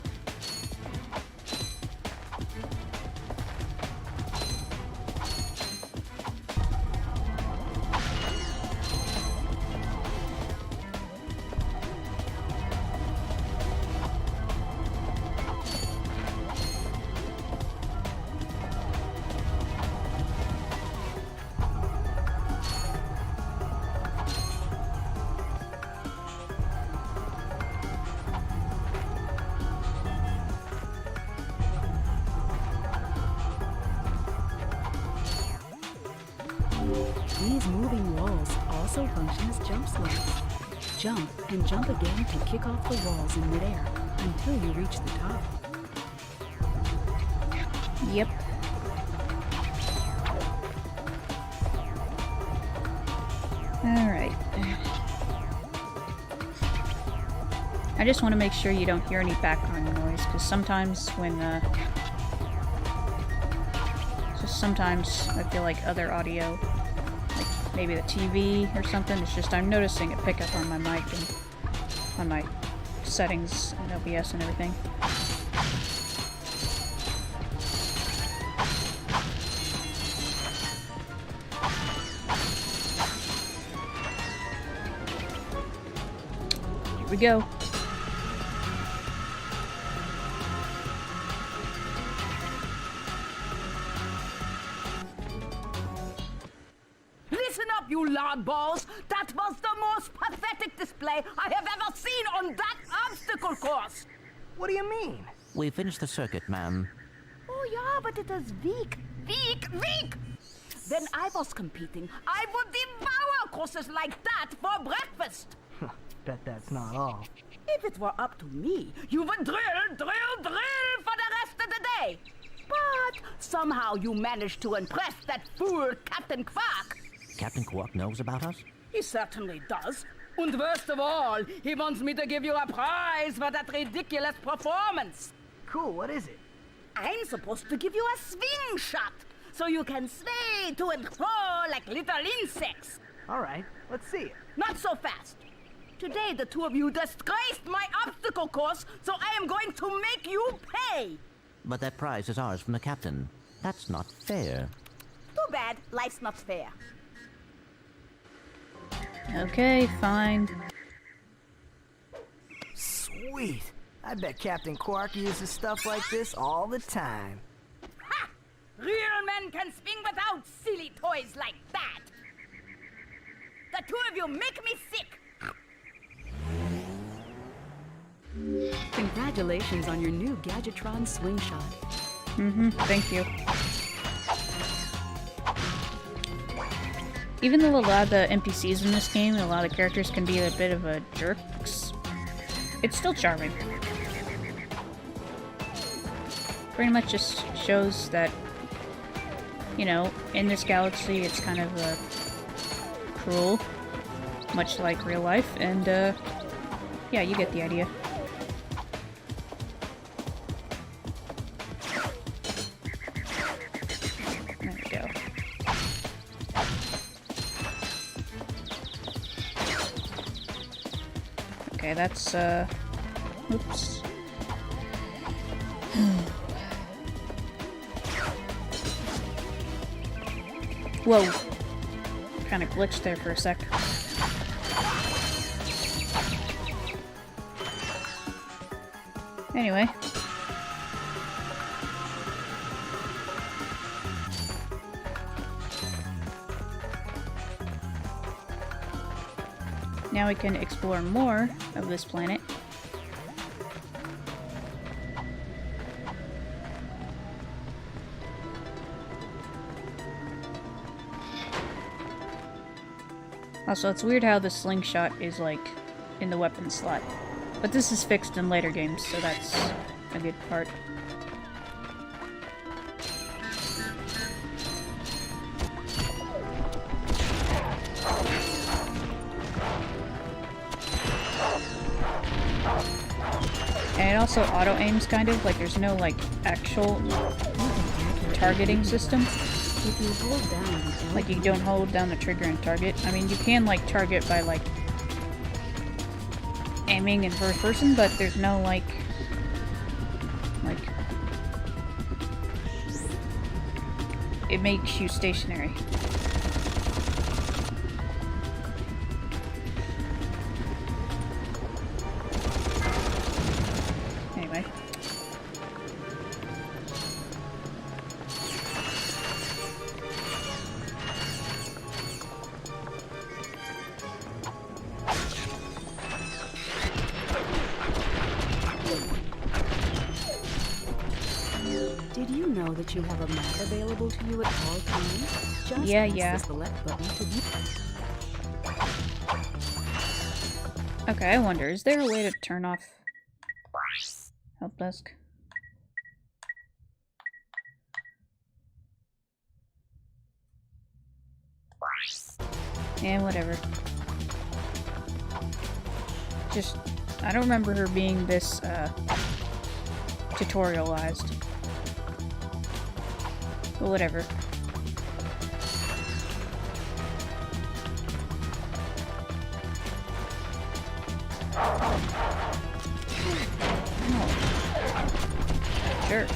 These moving walls also function as jump slopes. Jump and jump again to kick off the walls in midair until you reach the top. Yep. Alright. I just want to make sure you don't hear any background noise, because sometimes when, sometimes I feel like other audio, like maybe the TV or something, it's just I'm noticing a pickup on my mic and on my settings and OBS and everything. Here we go. Listen up, you loudballs! That was the most pathetic display I have ever seen on that obstacle course! What do you mean? We finished the circuit, ma'am. Oh yeah, but it is weak. Weak! Weak! When I was competing, I would devour courses like that for breakfast! Bet that's not all. If it were up to me, you would drill for the rest of the day! But somehow you managed to impress that fool Captain Quark! Captain Quark knows about us? He certainly does. And worst of all, he wants me to give you a prize for that ridiculous performance. Cool, what is it? I'm supposed to give you a swing shot, so you can sway to and fro like little insects. All right, let's see it. Not so fast. Today, the two of you disgraced my obstacle course, so I am going to make you pay. But that prize is ours from the captain. That's not fair. Too bad, life's not fair. Okay, fine. Sweet. I bet Captain Quark uses stuff like this all the time. Ha! Real men can swing without silly toys like that. The two of you make me sick. Congratulations on your new Gadgetron swing shot. Thank you. Even though a lot of the NPCs in this game, a lot of characters can be a bit of a jerks, it's still charming. Pretty much just shows that, you know, in this galaxy it's kind of cruel, much like real life, and yeah, you get the idea. There we go. Okay, that's, oops. Whoa. Kinda glitched there for a sec. Anyway. Now we can explore more of this planet. Also, it's weird how the slingshot is, like, in the weapon slot. But this is fixed in later games, so that's a good part. And it also auto-aims, kind of, like there's no, like, actual targeting system. If you hold down, Like, you don't hold down the trigger and target. I mean, you can, like, target by, like, aiming in first person, but there's no, like... It makes you stationary. Anyway. Did you know that you have a map available to you at all times? Just Yeah. press the select button to view. Okay, I wonder, is there a way to turn off help desk? Yeah, whatever. Just, I don't remember her being this, tutorialized. But whatever. Oh. Jerk.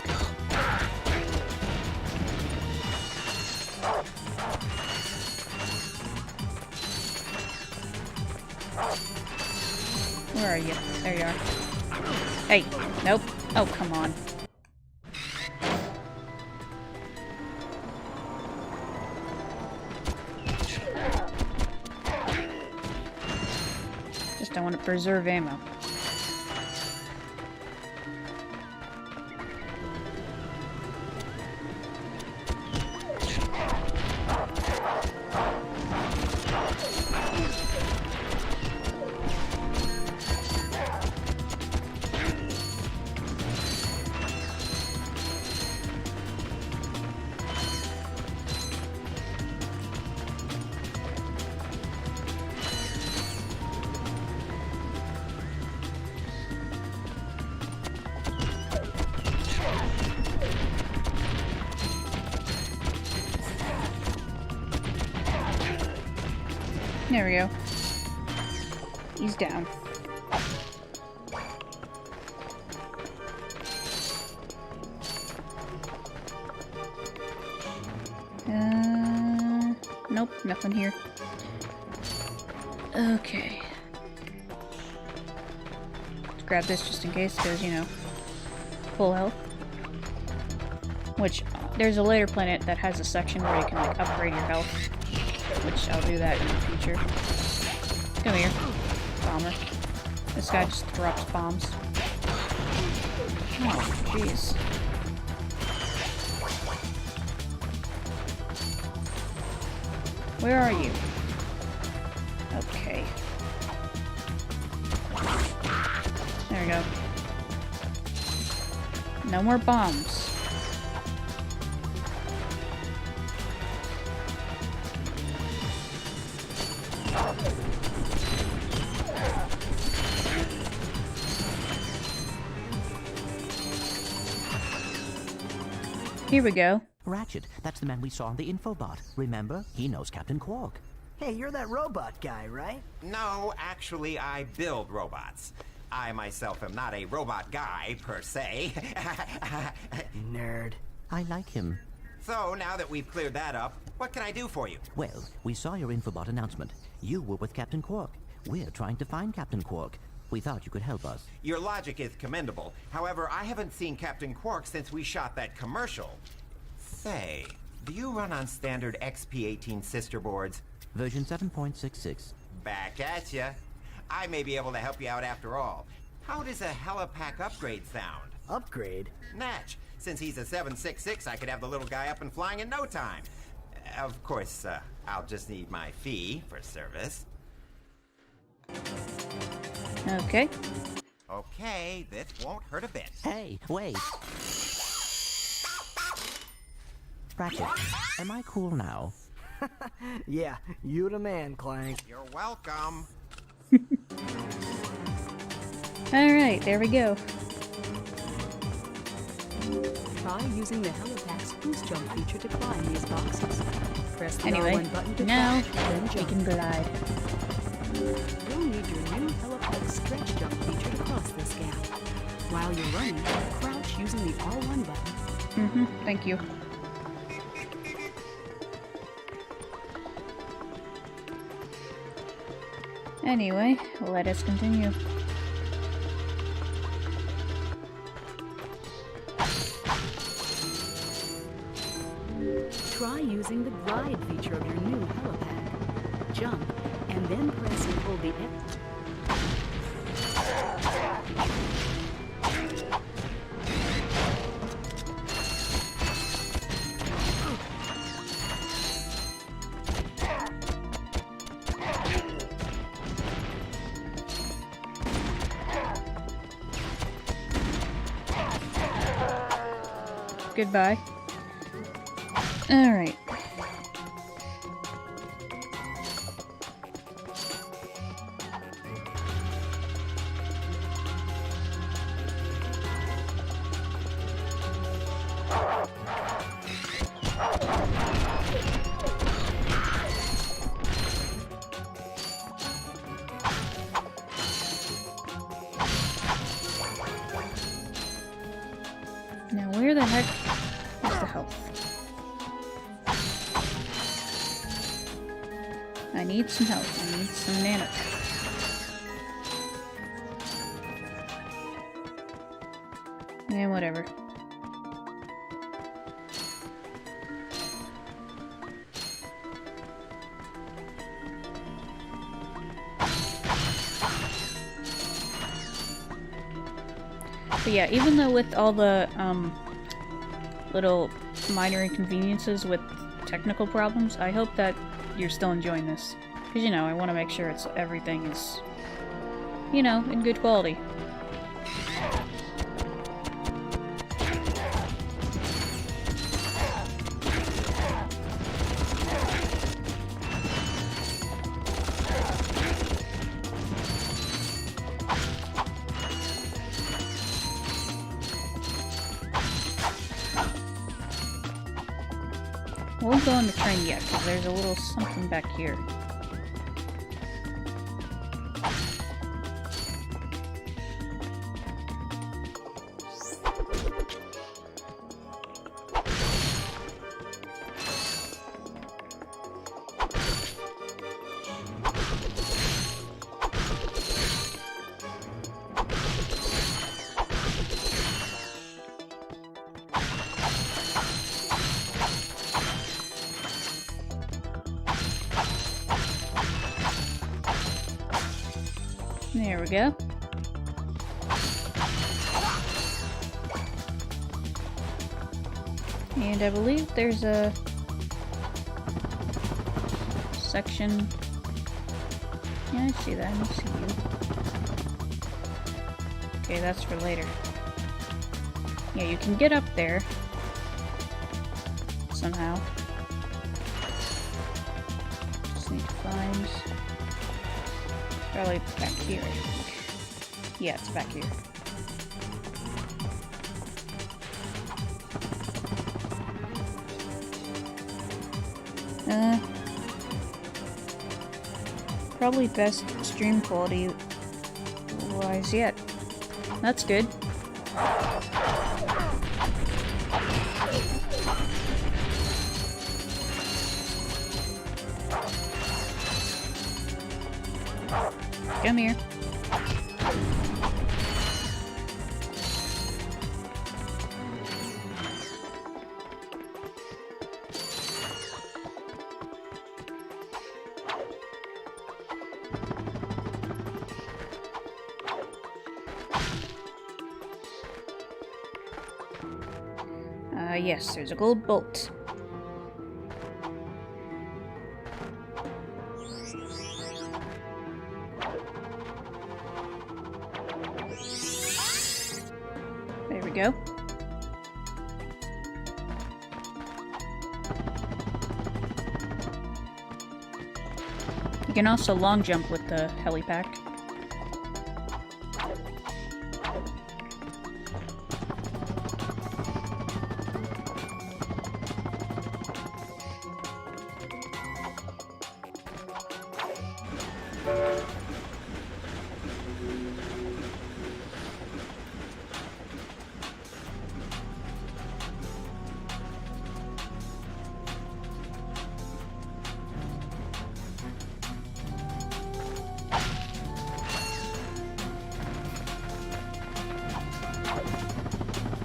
Where are you? There you are. Hey, nope. Oh, come on. Just don't want to preserve ammo. There we go. He's down. Nope, nothing here. Okay. Let's grab this just in case, because, you know, full health. Which, there's a later planet that has a section where you can, like, upgrade your health. Which I'll do that in the future. Come here, bomber. This guy just drops bombs. Oh, jeez. Where are you? Okay. There we go. No more bombs. Here we go. Ratchet, that's the man we saw on the infobot. Remember? He knows Captain Quark. Hey, you're that robot guy, right? No, actually, I build robots. I myself am not a robot guy, per se. Nerd. I like him. So, now that we've cleared that up, what can I do for you? Well, we saw your infobot announcement. You were with Captain Quark. We're trying to find Captain Quark. We thought you could help us. Your logic is commendable. However, I haven't seen Captain Quark since we shot that commercial. Say, do you run on standard XP18 sister boards? Version 7.66. Back at ya. I may be able to help you out after all. How does a helipack upgrade sound? Upgrade? Natch. Since he's a 766, I could have the little guy up and flying in no time. Of course, I'll just need my fee for service. Okay. Okay, this won't hurt a bit. Hey, wait. Ratchet, am I cool now? Yeah, you the man, Clank. You're welcome. Alright, there we go. Try using the helipack's boost jump feature to climb these boxes. Press the Anyway, R1 button to now crouch, then we jump. can glide. You'll need your new helipack stretch jump feature to cross this gap. While you're running, crouch using the R1 button. Thank you. Anyway, let us continue. Try using the glide feature of your new helipad. Jump, and then press and hold the X. Goodbye. Alright. Now where the heck is the health? I need some health. I need some nano. And whatever. But yeah, even though with all the little minor inconveniences with technical problems, I hope that you're still enjoying this. Because, you know, I want to make sure everything is, you know, in good quality. Won't go on the train yet, because there's a little something back here. There we go. And I believe there's a section. Yeah, I see that. I see you. Okay, that's for later. Yeah, you can get up there somehow. Just need to find. Probably back here, I think. Yeah, it's back here. Probably best stream quality wise yet. That's good. Come here. Yes, there's a gold bolt. There we go. You can also long jump with the helipack.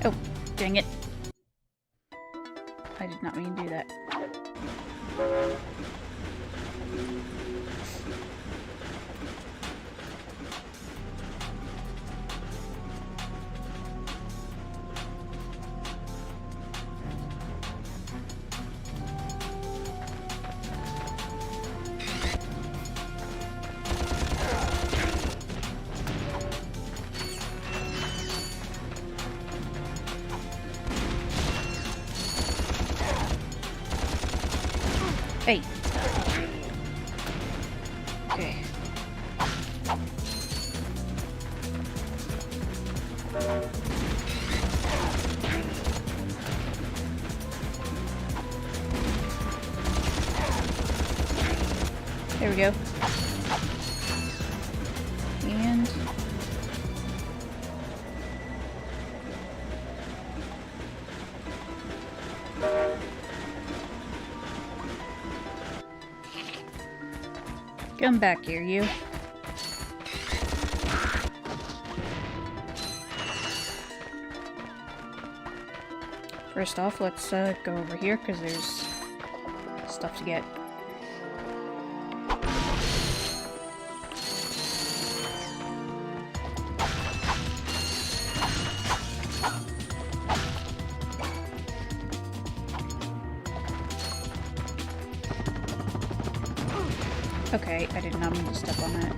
Oh, dang it. I did not mean to do that. Hey. Okay. There we go. And come back here, you. First off, let's go over here because there's stuff to get. Okay, I did not mean to step on that.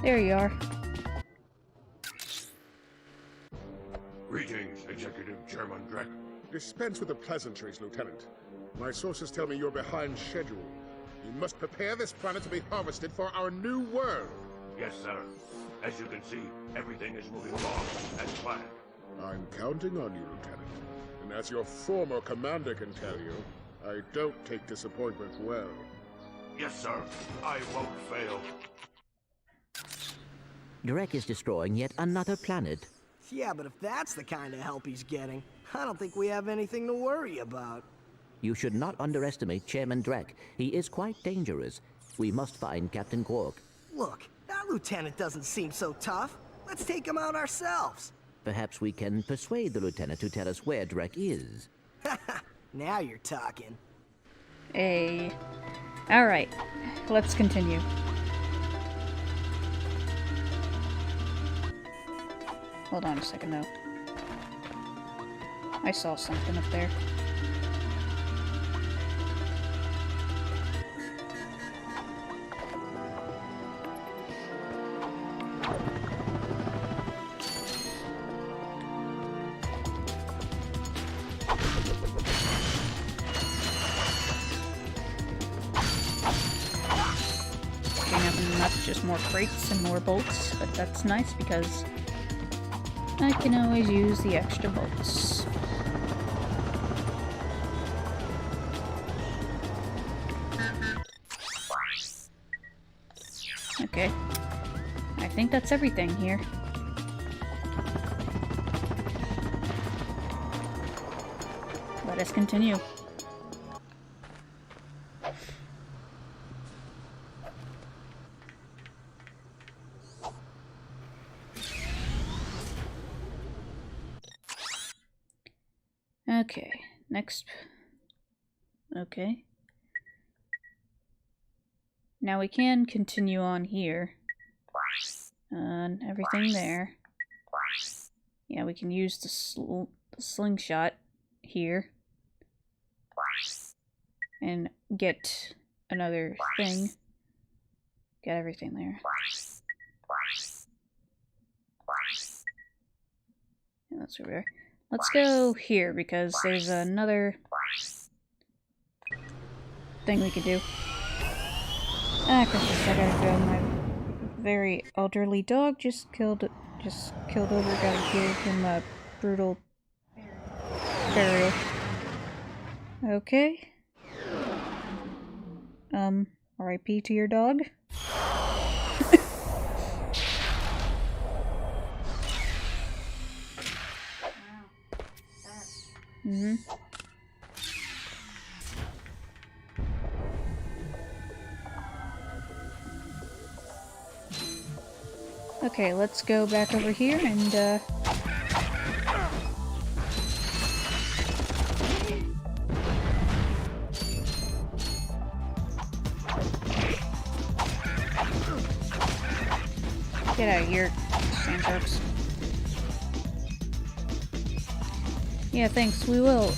There you are. Greetings, Executive Chairman Drek. Dispense with the pleasantries, Lieutenant. My sources tell me you're behind schedule. You must prepare this planet to be harvested for our new world. Yes, sir. As you can see, everything is moving along as planned. I'm counting on you, Lieutenant. And as your former commander can tell you, I don't take disappointment well. Yes, sir. I won't fail. Drek is destroying yet another planet. Yeah, but if that's the kind of help he's getting, I don't think we have anything to worry about. You should not underestimate Chairman Drek. He is quite dangerous. We must find Captain Quark. Look, that lieutenant doesn't seem so tough. Let's take him out ourselves. Perhaps we can persuade the lieutenant to tell us where Drek is. Now you're talking. Hey. Alright, let's continue. Hold on a second, though. I saw something up there. Not just more crates and more bolts, but that's nice because I can always use the extra bolts. Okay. I think that's everything here. Let us continue. Okay, next. Okay. Now we can continue on here. And everything there. Yeah, we can use the slingshot here. And get another thing. Get everything there. Yeah, that's where we are. Let's go here, because there's another thing we could do. Ah, Christmas, I gotta go. My very elderly dog just killed over. Gotta give him a brutal burial. Okay. R.I.P. to your dog. Mm-hmm. Okay, let's go back over here and, get out of here, sand sharks. Yeah, thanks, we will.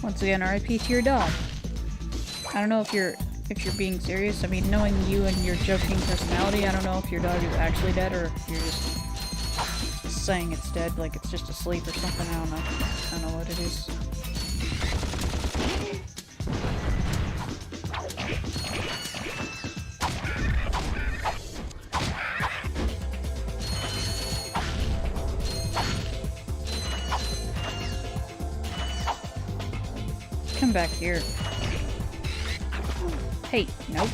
Once again, RIP to your dog. I don't know if you're being serious. I mean, knowing you and your joking personality, I don't know if your dog is actually dead or if you're just saying it's dead, like it's just asleep or something. I don't know what it is. Come back here. Hey, nope.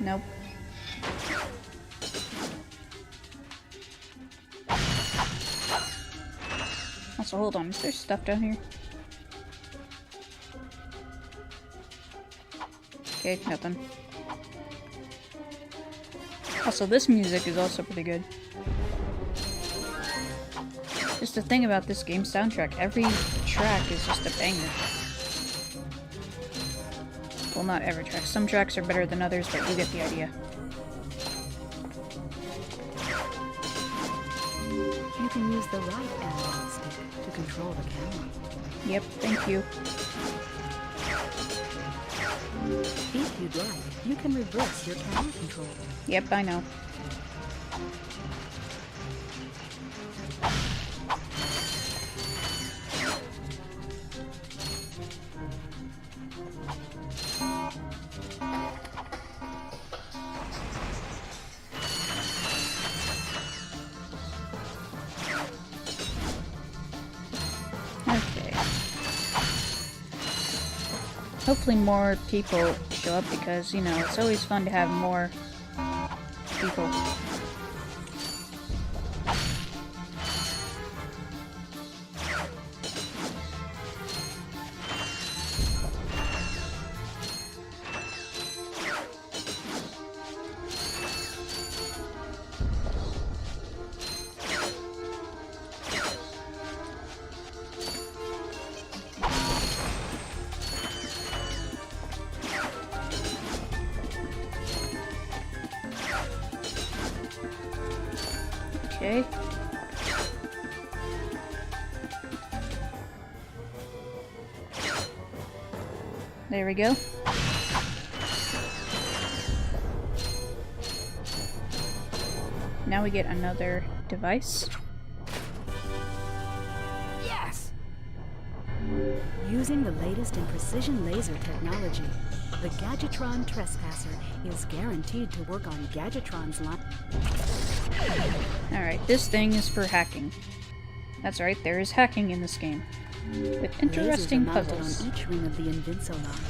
Nope. Also, hold on, is there stuff down here? Okay, nothing. Also, this music is also pretty good. Just the thing about this game soundtrack, every track is just a banger. Well, not every track. Some tracks are better than others, but you get the idea. You can use the right analog stick to control the camera. Yep, thank you. If you'd like, you can reverse your camera control. Yep, I know. Okay. Hopefully more people show up because, you know, it's always fun to have more people. Okay. There we go. Now we get another device. Yes! Using the latest in precision laser technology, the Gadgetron Trespasser is guaranteed to work on Gadgetron's line. Alright, this thing is for hacking. That's right, there is hacking in this game. With interesting Lasers are mounted puzzles. on each ring of the Invincilock.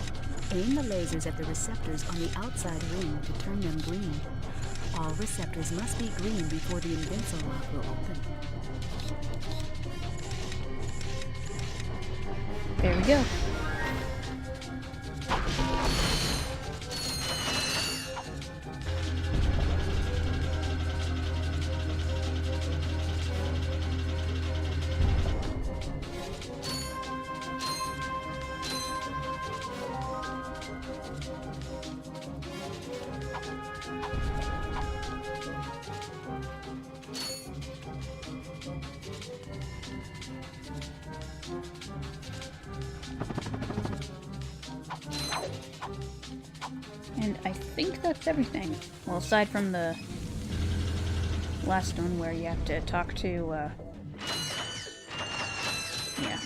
Aim the lasers at the receptors on the outside ring to turn them green. All receptors must be green before the Invincilock will open. There we go. And I think that's everything. Well, aside from the last one where you have to talk to, yeah.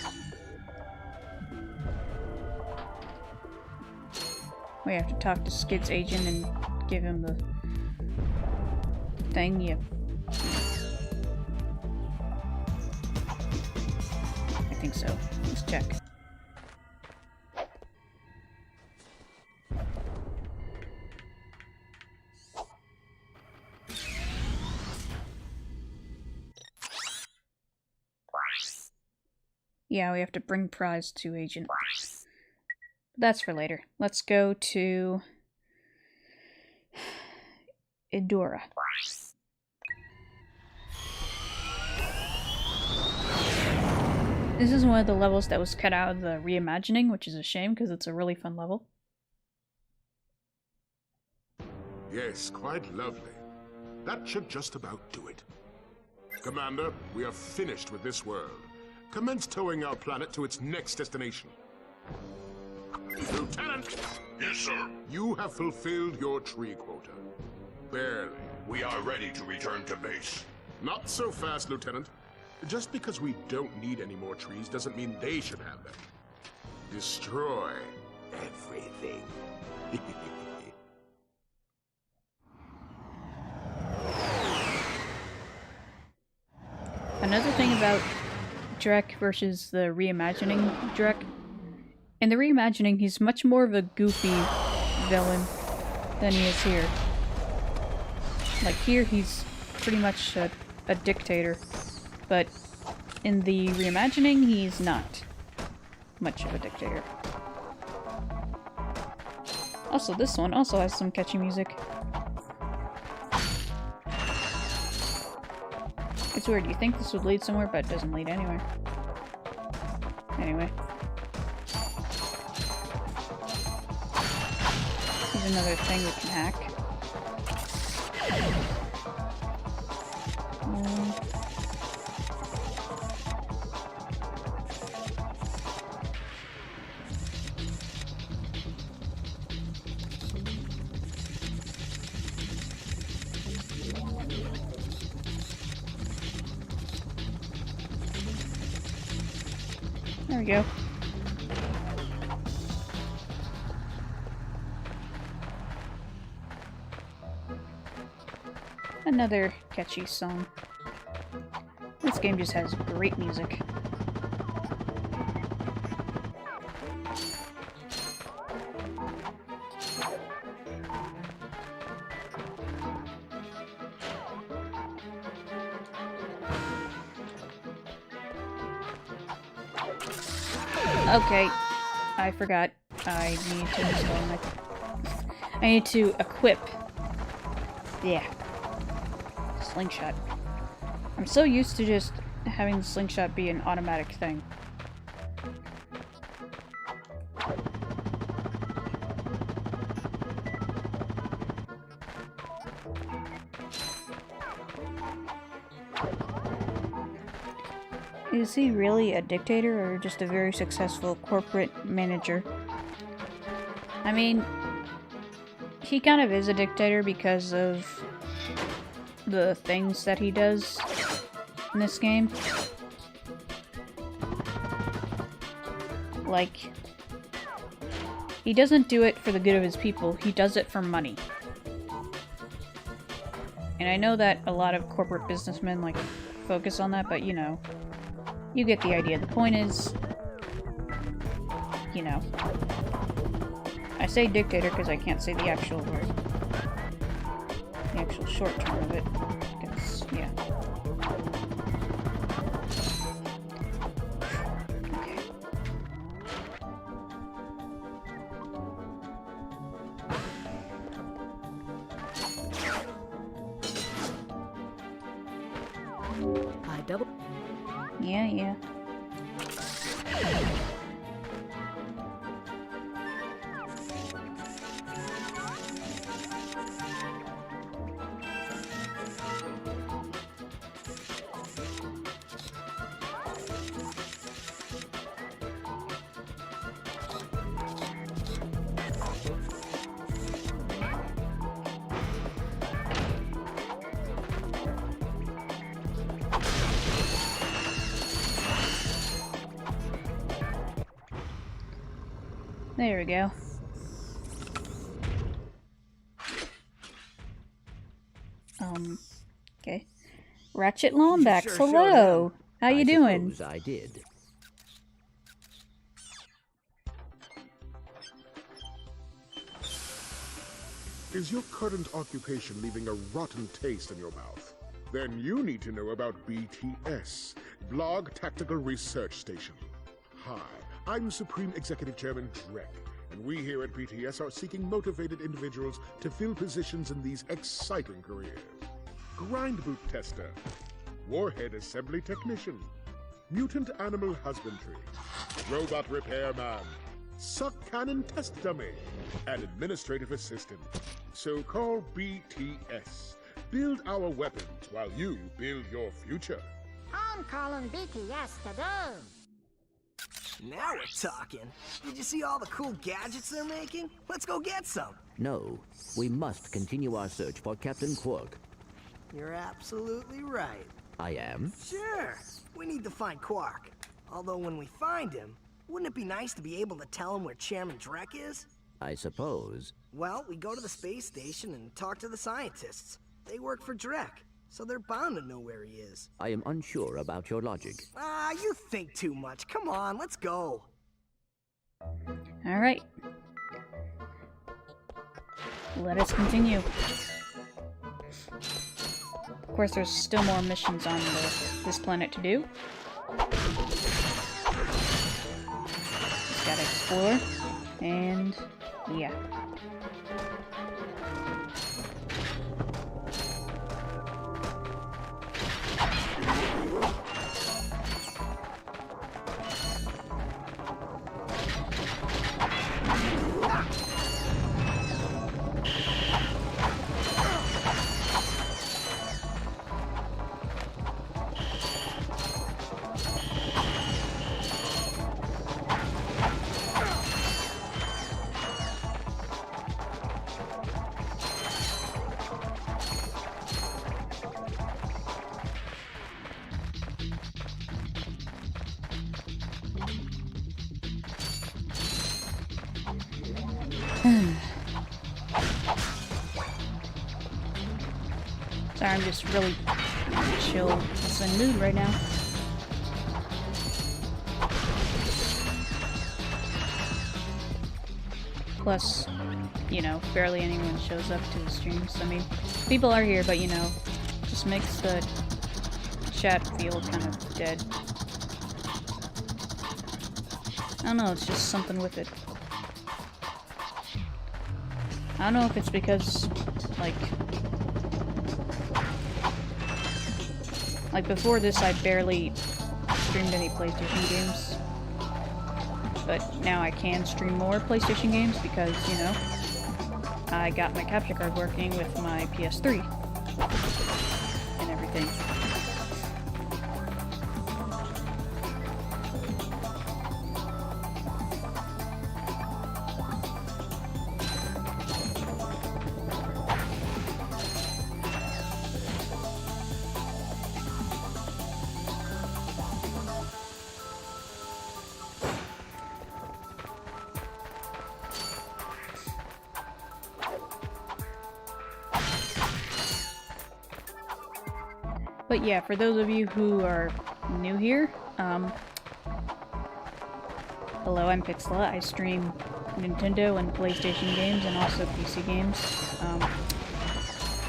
We have to talk to Skid's agent and give him the thing, yep. I think so. Let's check. Yeah, we have to bring prize to Agent. That's for later. Let's go to Idora. This is one of the levels that was cut out of the reimagining, which is a shame because it's a really fun level. Yes, quite lovely. That should just about do it. Commander, we are finished with this world. Commence towing our planet to its next destination. Lieutenant! Yes, sir. You have fulfilled your tree quota. Barely. We are ready to return to base. Not so fast, Lieutenant. Just because we don't need any more trees doesn't mean they should have them. Destroy everything. Another thing about Drek versus the reimagining Drek. In the reimagining, he's much more of a goofy villain than he is here. Like here, he's pretty much a dictator. But in the reimagining, he's not much of a dictator. Also, this one also has some catchy music. It's weird, you think this would lead somewhere, but it doesn't lead anywhere. Anyway. Here's another thing we can hack. There we go. Another catchy song. This game just has great music. Okay, I forgot. I need to install my... I need to equip... Yeah. Slingshot. I'm so used to just having the slingshot be an automatic thing. Is he really a dictator or just a very successful corporate manager? I mean, he kind of is a dictator because of the things that he does in this game. Like, he doesn't do it for the good of his people, he does it for money. And I know that a lot of corporate businessmen, like, focus on that, but you know, you get the idea. The point is, you know, I say dictator because I can't say the actual word. The actual short term of it. Because, yeah. Okay. I double. Yeah, yeah. There we go. Okay. Ratchet Lombax, hello! How you doing? I did. Is your current occupation leaving a rotten taste in your mouth? Then you need to know about BTS, Blog Tactical Research Station. Hi, I'm Supreme Executive Chairman Drek, and we here at BTS are seeking motivated individuals to fill positions in these exciting careers. Grind boot tester, warhead assembly technician, mutant animal husbandry, robot repairman, suck cannon test dummy, and administrative assistant. So call BTS. Build our weapons while you build your future. How I'm calling BTS today. Now we're talking. Did you see all the cool gadgets they're making? Let's go get some. No, we must continue our search for Captain Quark. You're absolutely right. I am? Sure. We need to find Quark. Although when we find him, wouldn't it be nice to be able to tell him where Chairman Drek is? I suppose. Well, we go to the space station and talk to the scientists. They work for Drek, so they're bound to know where he is. I am unsure about your logic. Ah, you think too much. Come on, let's go. Alright. Let us continue. Of course, there's still more missions on this planet to do. Just gotta explore. And yeah. Sorry, I'm just really chill in mood right now. Plus, you know, barely anyone shows up to the streams. I mean, people are here, but you know, just makes the chat feel kind of dead. I don't know, it's just something with it. I don't know if it's because, like before this I barely streamed any PlayStation games. But now I can stream more PlayStation games because, you know, I got my capture card working with my PS3 and everything. But yeah, for those of you who are new here, hello, I'm Pixela. I stream Nintendo and PlayStation games and also PC games.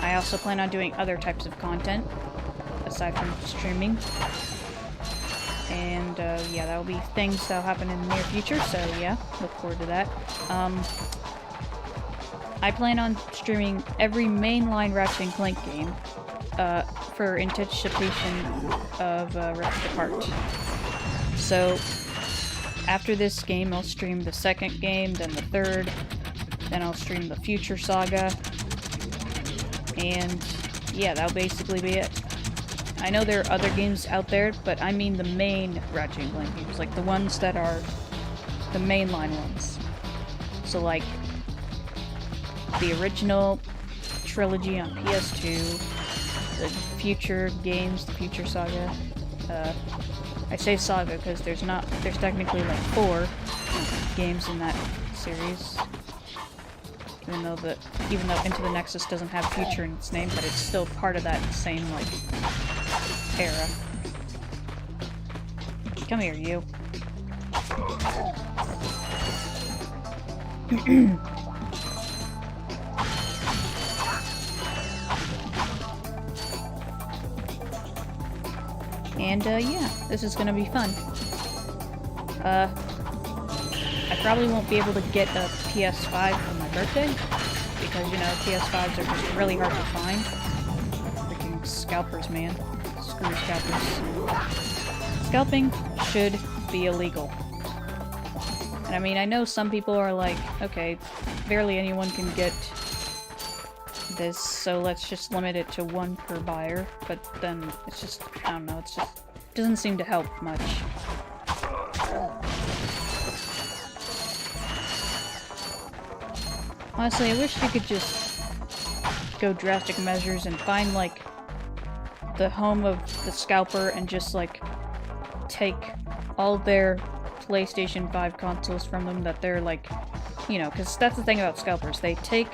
I also plan on doing other types of content aside from streaming. And yeah, that'll be things that'll happen in the near future, so yeah, look forward to that. I plan on streaming every mainline Ratchet & Clank game for anticipation of Ratchet Apart. So after this game, I'll stream the second game, then the third, then I'll stream the Future Saga, and yeah, that'll basically be it. I know there are other games out there, but I mean the main Ratchet & Clank games, like the ones that are the mainline ones. So like the original trilogy on PS2, the future games, the Future Saga. I say saga because there's technically like 4 games in that series. Even though Into the Nexus doesn't have future in its name, but it's still part of that same like era. Come here, you. And yeah, this is gonna be fun. I probably won't be able to get a PS5 for my birthday, because, you know, PS5s are just really hard to find. Freaking scalpers, man. Screw scalpers. Scalping should be illegal. And I mean, I know some people are like, okay, barely anyone can get this, so let's just limit it to 1 per buyer, but then it's just, I don't know, it's just doesn't seem to help much. Honestly, I wish you could just go drastic measures and find, like, the home of the scalper and just, like, take all their PlayStation 5 consoles from them that they're, like, you know, because that's the thing about scalpers. They take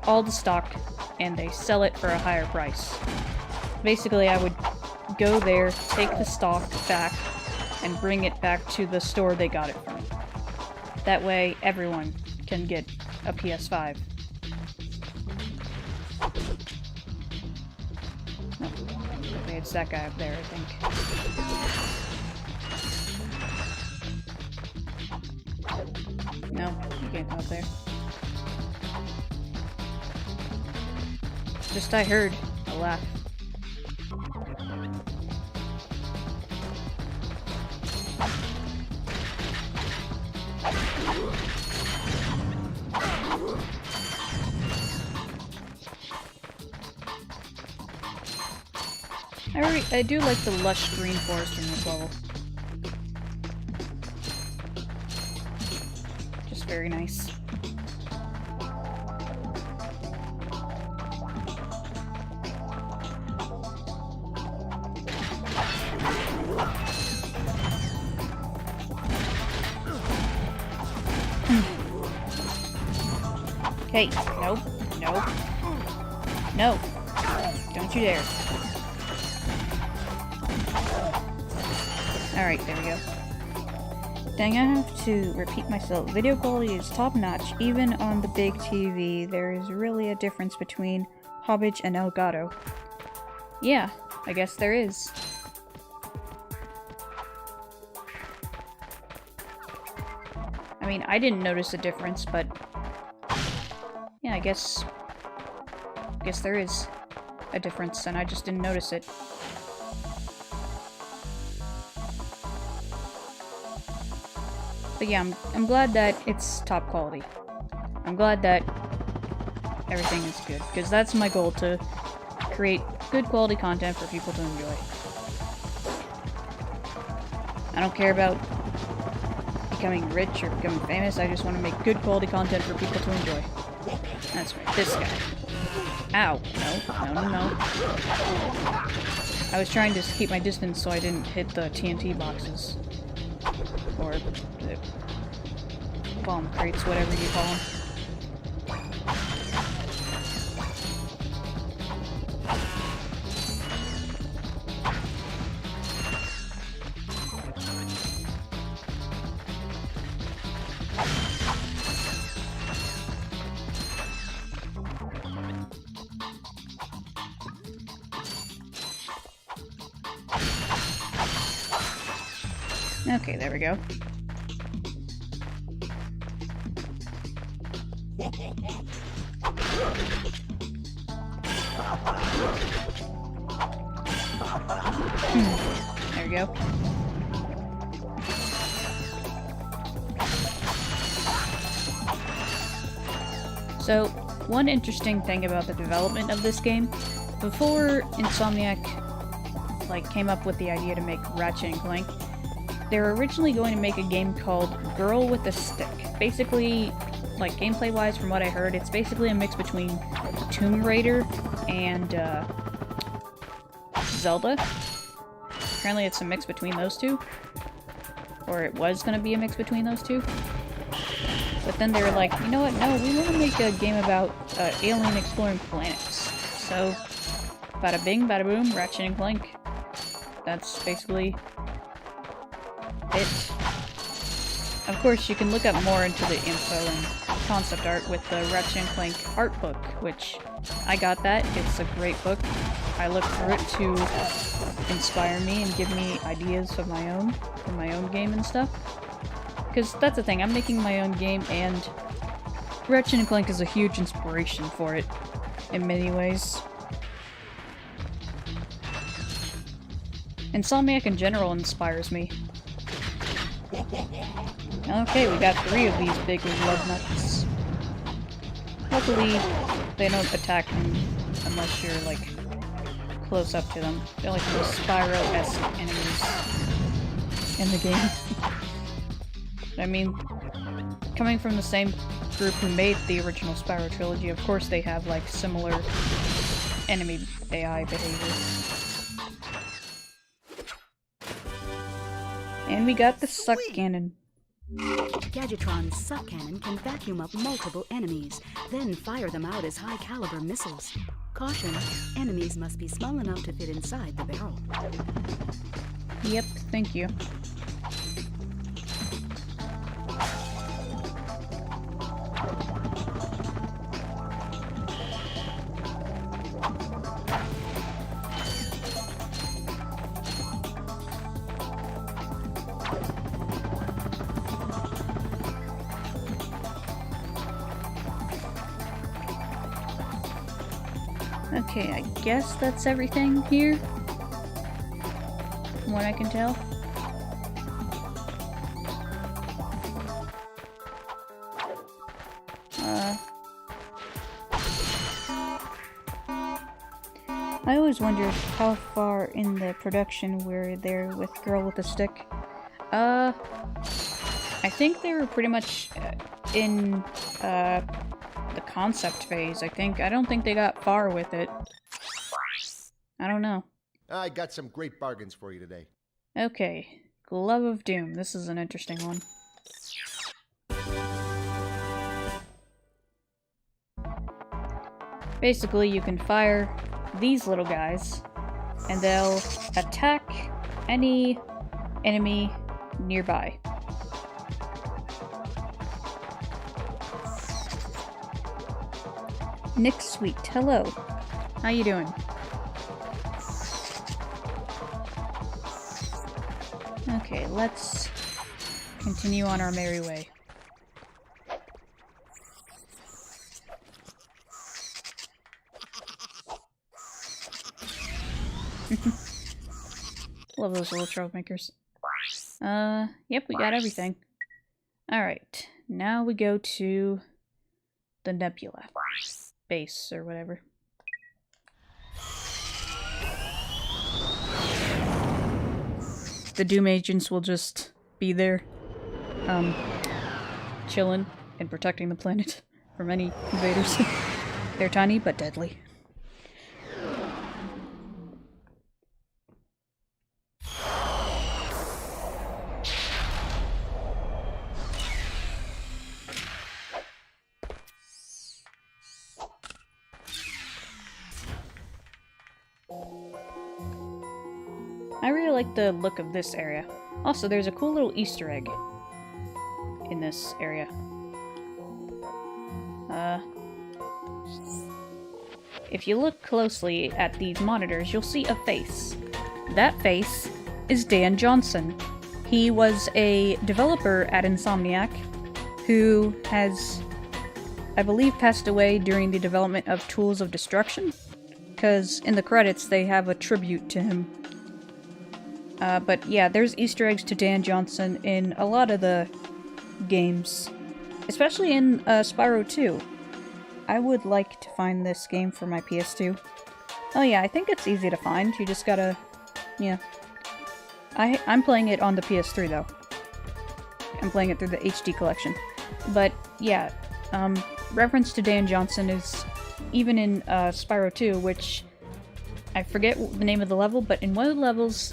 all the stock and they sell it for a higher price. Basically, I would go there, take the stock back, and bring it back to the store they got it from. That way, everyone can get a PS5. Oh, okay, it's that guy up there, I think. No, you can't come up there. Just I heard a laugh. I do like the lush green forest in this level. Just very nice. Hey, nope, nope. No. Don't you dare. Alright, there we go. Dang, I have to repeat myself. Video quality is top-notch. Even on the big TV, there is really a difference between Hobbit and Elgato. Yeah, I guess there is. I mean, I didn't notice a difference, but... yeah, I guess there is a difference, and I just didn't notice it. But yeah, I'm glad that it's top quality. I'm glad that everything is good, because that's my goal, to create good quality content for people to enjoy. I don't care about becoming rich or becoming famous, I just want to make good quality content for people to enjoy. That's right, this guy. Ow. No. I was trying to keep my distance so I didn't hit the TNT boxes. Or the bomb crates, whatever you call them. Okay, there we go. There we go. So, one interesting thing about the development of this game, before Insomniac came up with the idea to make Ratchet and Clank, they were originally going to make a game called Girl with a Stick. Basically, gameplay-wise, from what I heard, it's basically a mix between Tomb Raider and Zelda. Apparently it's a mix between those two. Or it was going to be a mix between those two. But then they were like, you know what, no, we want to make a game about alien exploring planets. So, bada bing, bada boom, Ratchet and Clank. That's basically it. Of course, you can look up more into the info and concept art with the Ratchet and Clank art book, which I got that. It's a great book. I look through it to inspire me and give me ideas of my own, for my own game and stuff. Because that's the thing, I'm making my own game, and Ratchet and Clank is a huge inspiration for it, in many ways. Insomniac in general inspires me. Okay, we got 3 of these big love nuts. Luckily, they don't attack me unless you're, close up to them. They're like the Spyro-esque enemies in the game. I mean, coming from the same group who made the original Spyro trilogy, of course they have like similar enemy AI behavior. And we got the suck cannon. Gadgetron's suck cannon can vacuum up multiple enemies, then fire them out as high-caliber missiles. Caution, enemies must be small enough to fit inside the barrel. Yep, thank you. Okay, I guess that's everything here, from what I can tell. I always wondered how far in the production we're there with Girl with a Stick. I think they were pretty much in the concept phase, I think. I don't think they got far with it. I don't know. I got some great bargains for you today. Okay, Glove of Doom. This is an interesting one. Basically, you can fire these little guys, and they'll attack any enemy nearby. Nick Sweet, hello. How you doing? Okay, let's continue on our merry way. Love those little troublemakers. Yep, we got everything. Alright, now we go to the Nebula base or whatever. The Doom agents will just be there, chilling and protecting the planet from any invaders. They're tiny but deadly. I really like the look of this area. Also, there's a cool little Easter egg in this area. If you look closely at these monitors, you'll see a face. That face is Dan Johnson. He was a developer at Insomniac who has, I believe, passed away during the development of Tools of Destruction, because in the credits they have a tribute to him. But yeah, there's Easter eggs to Dan Johnson in a lot of the games. Especially in Spyro 2. I would like to find this game for my PS2. Oh yeah, I think it's easy to find. You just gotta... yeah. I'm playing it on the PS3 though. I'm playing it through the HD collection. But yeah, reference to Dan Johnson is even in Spyro 2, which... I forget the name of the level, but in one of the levels...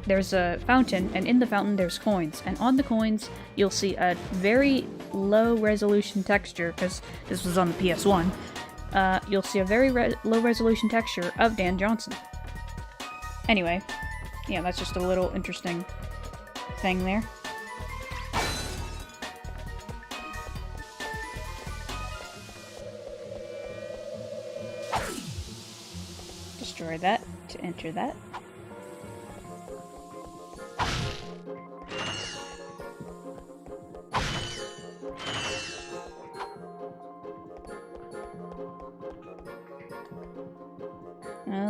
there's a fountain, and in the fountain there's coins, and on the coins you'll see a very low resolution texture, because this was on the PS1. You'll see a very low resolution texture of Dan Johnson. Anyway, yeah, that's just a little interesting thing there. Destroy that to enter that.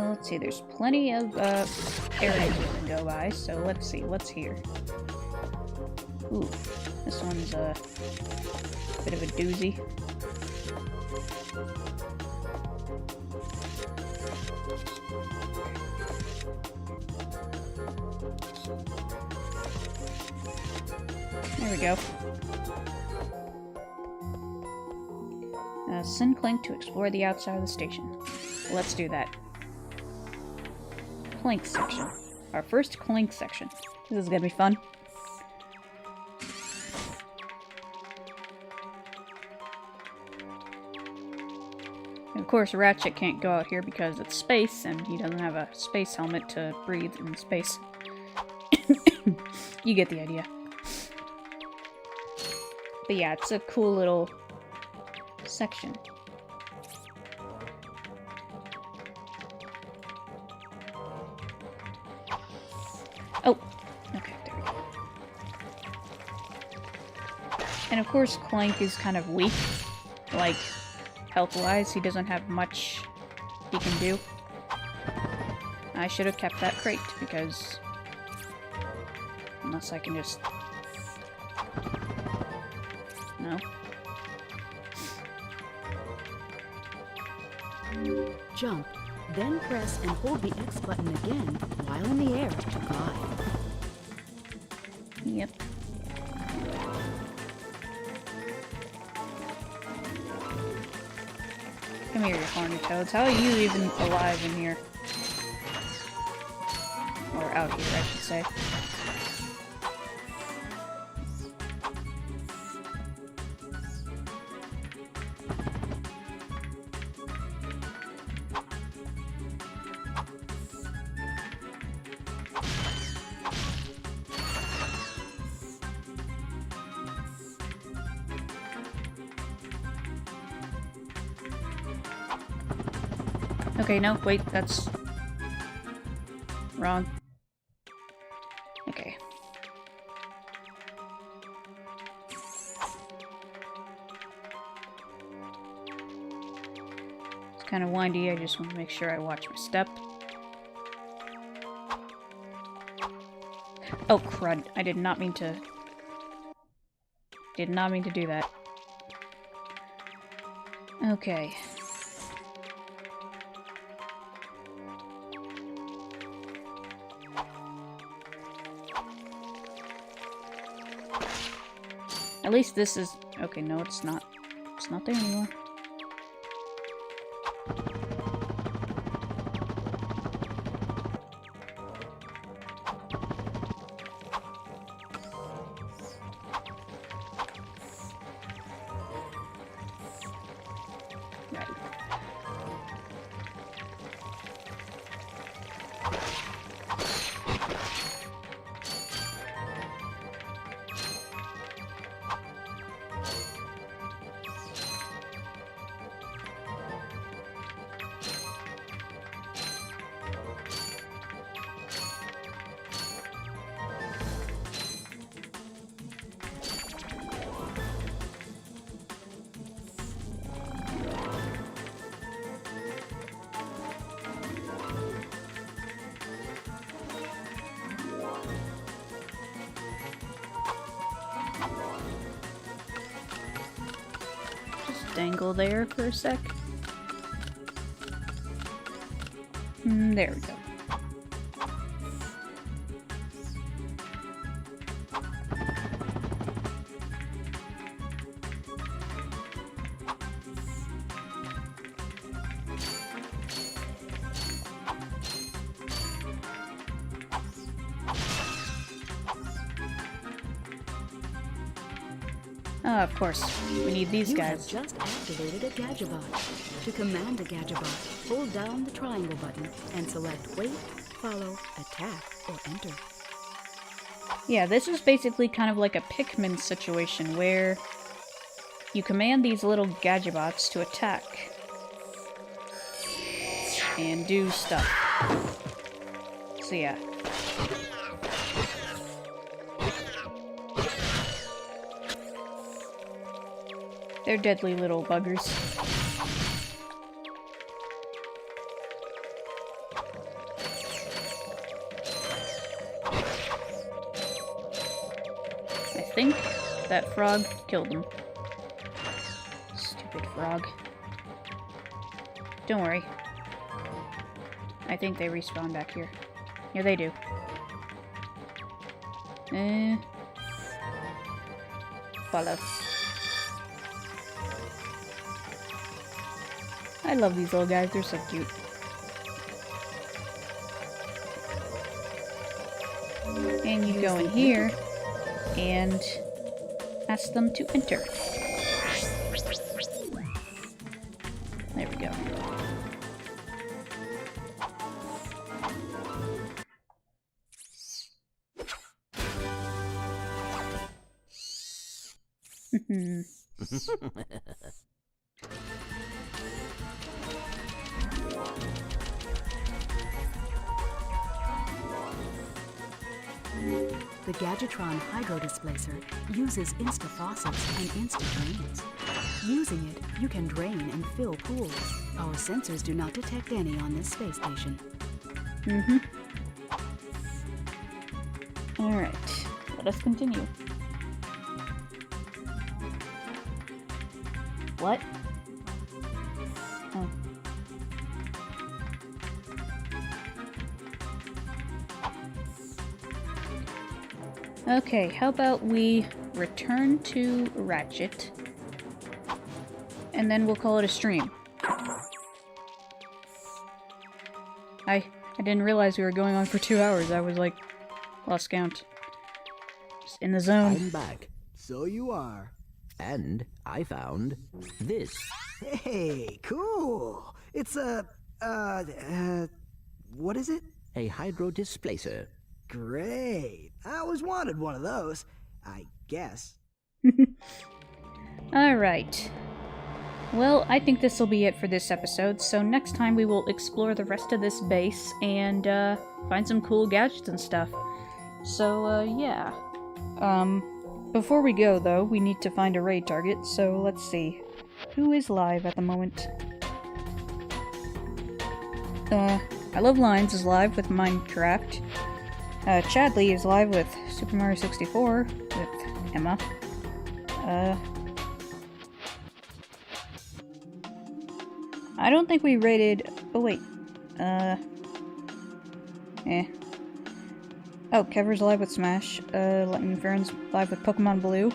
Let's see, there's plenty of areas we can go by, so let's see, what's here? Ooh, this one's a bit of a doozy. There we go. Send Clank to explore the outside of the station. Let's do that. Clank section. Our first Clank section. This is gonna be fun. And of course, Ratchet can't go out here because it's space, and he doesn't have a space helmet to breathe in space. You get the idea. But yeah, it's a cool little section. Oh, okay, there we go. And of course, Clank is kind of weak, like, health-wise. He doesn't have much he can do. I should have kept that crate, because unless I can just... No. Jump, then press and hold the X button again while in the air to glide. Yep. Come here, you horny toads. How are you even alive in here? Or out here, I should say. Okay, no, wait, that's wrong. Okay. It's kind of windy, I just want to make sure I watch my step. Oh, crud. I did not mean to... Did not mean to do that. Okay. At least this is... Okay, no, it's not. It's not there anymore. Right. Dangle there for a sec. There we go. Of course, we need these guys. You have just activated a Gadgetbot. To command a Gadgetbot, hold down the triangle button and select Wait, Follow, Attack, or Enter. Yeah, this is basically kind of like a Pikmin situation where you command these little Gadgetbots to attack and do stuff. So yeah. They're deadly little buggers. I think that frog killed him. Stupid frog. Don't worry. I think they respawn back here. Yeah, they do. Follow. I love these little guys, they're so cute. And you go in here and ask them to enter. There we go. The Gadgetron Hydro Displacer uses insta-faucets and insta-drains. Using it, you can drain and fill pools. Our sensors do not detect any on this space station. Alright, let us continue. What? Oh. Okay, how about we return to Ratchet, and then we'll call it a stream. I didn't realize we were going on for 2 hours. I was like, lost count. Just in the zone. I'm back. So you are. And I found this. Hey, cool. It's a, what is it? A hydro displacer. Great. I always wanted one of those, I guess. Alright. Well, I think this will be it for this episode, so next time we will explore the rest of this base and find some cool gadgets and stuff. So, yeah. Before we go, though, we need to find a raid target, so let's see. Who is live at the moment? I Love Lines is live with Minecraft. Chadley is live with Super Mario 64 with Emma. I don't think we rated... Oh, wait. Oh, Kever's live with Smash. Lightning Fern's live with Pokemon Blue.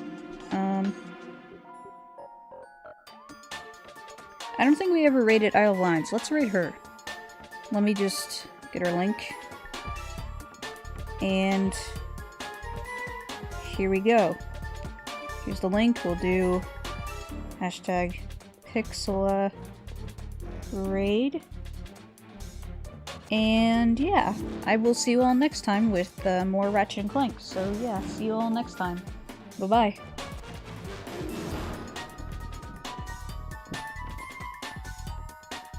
I don't think we ever rated Isle of Lines. Let's rate her. Let me just get her link. And here we go. Here's the link. We'll do hashtag Pixela raid. And yeah, I will see you all next time with more Ratchet and Clank. So yeah, see you all next time. Bye-bye.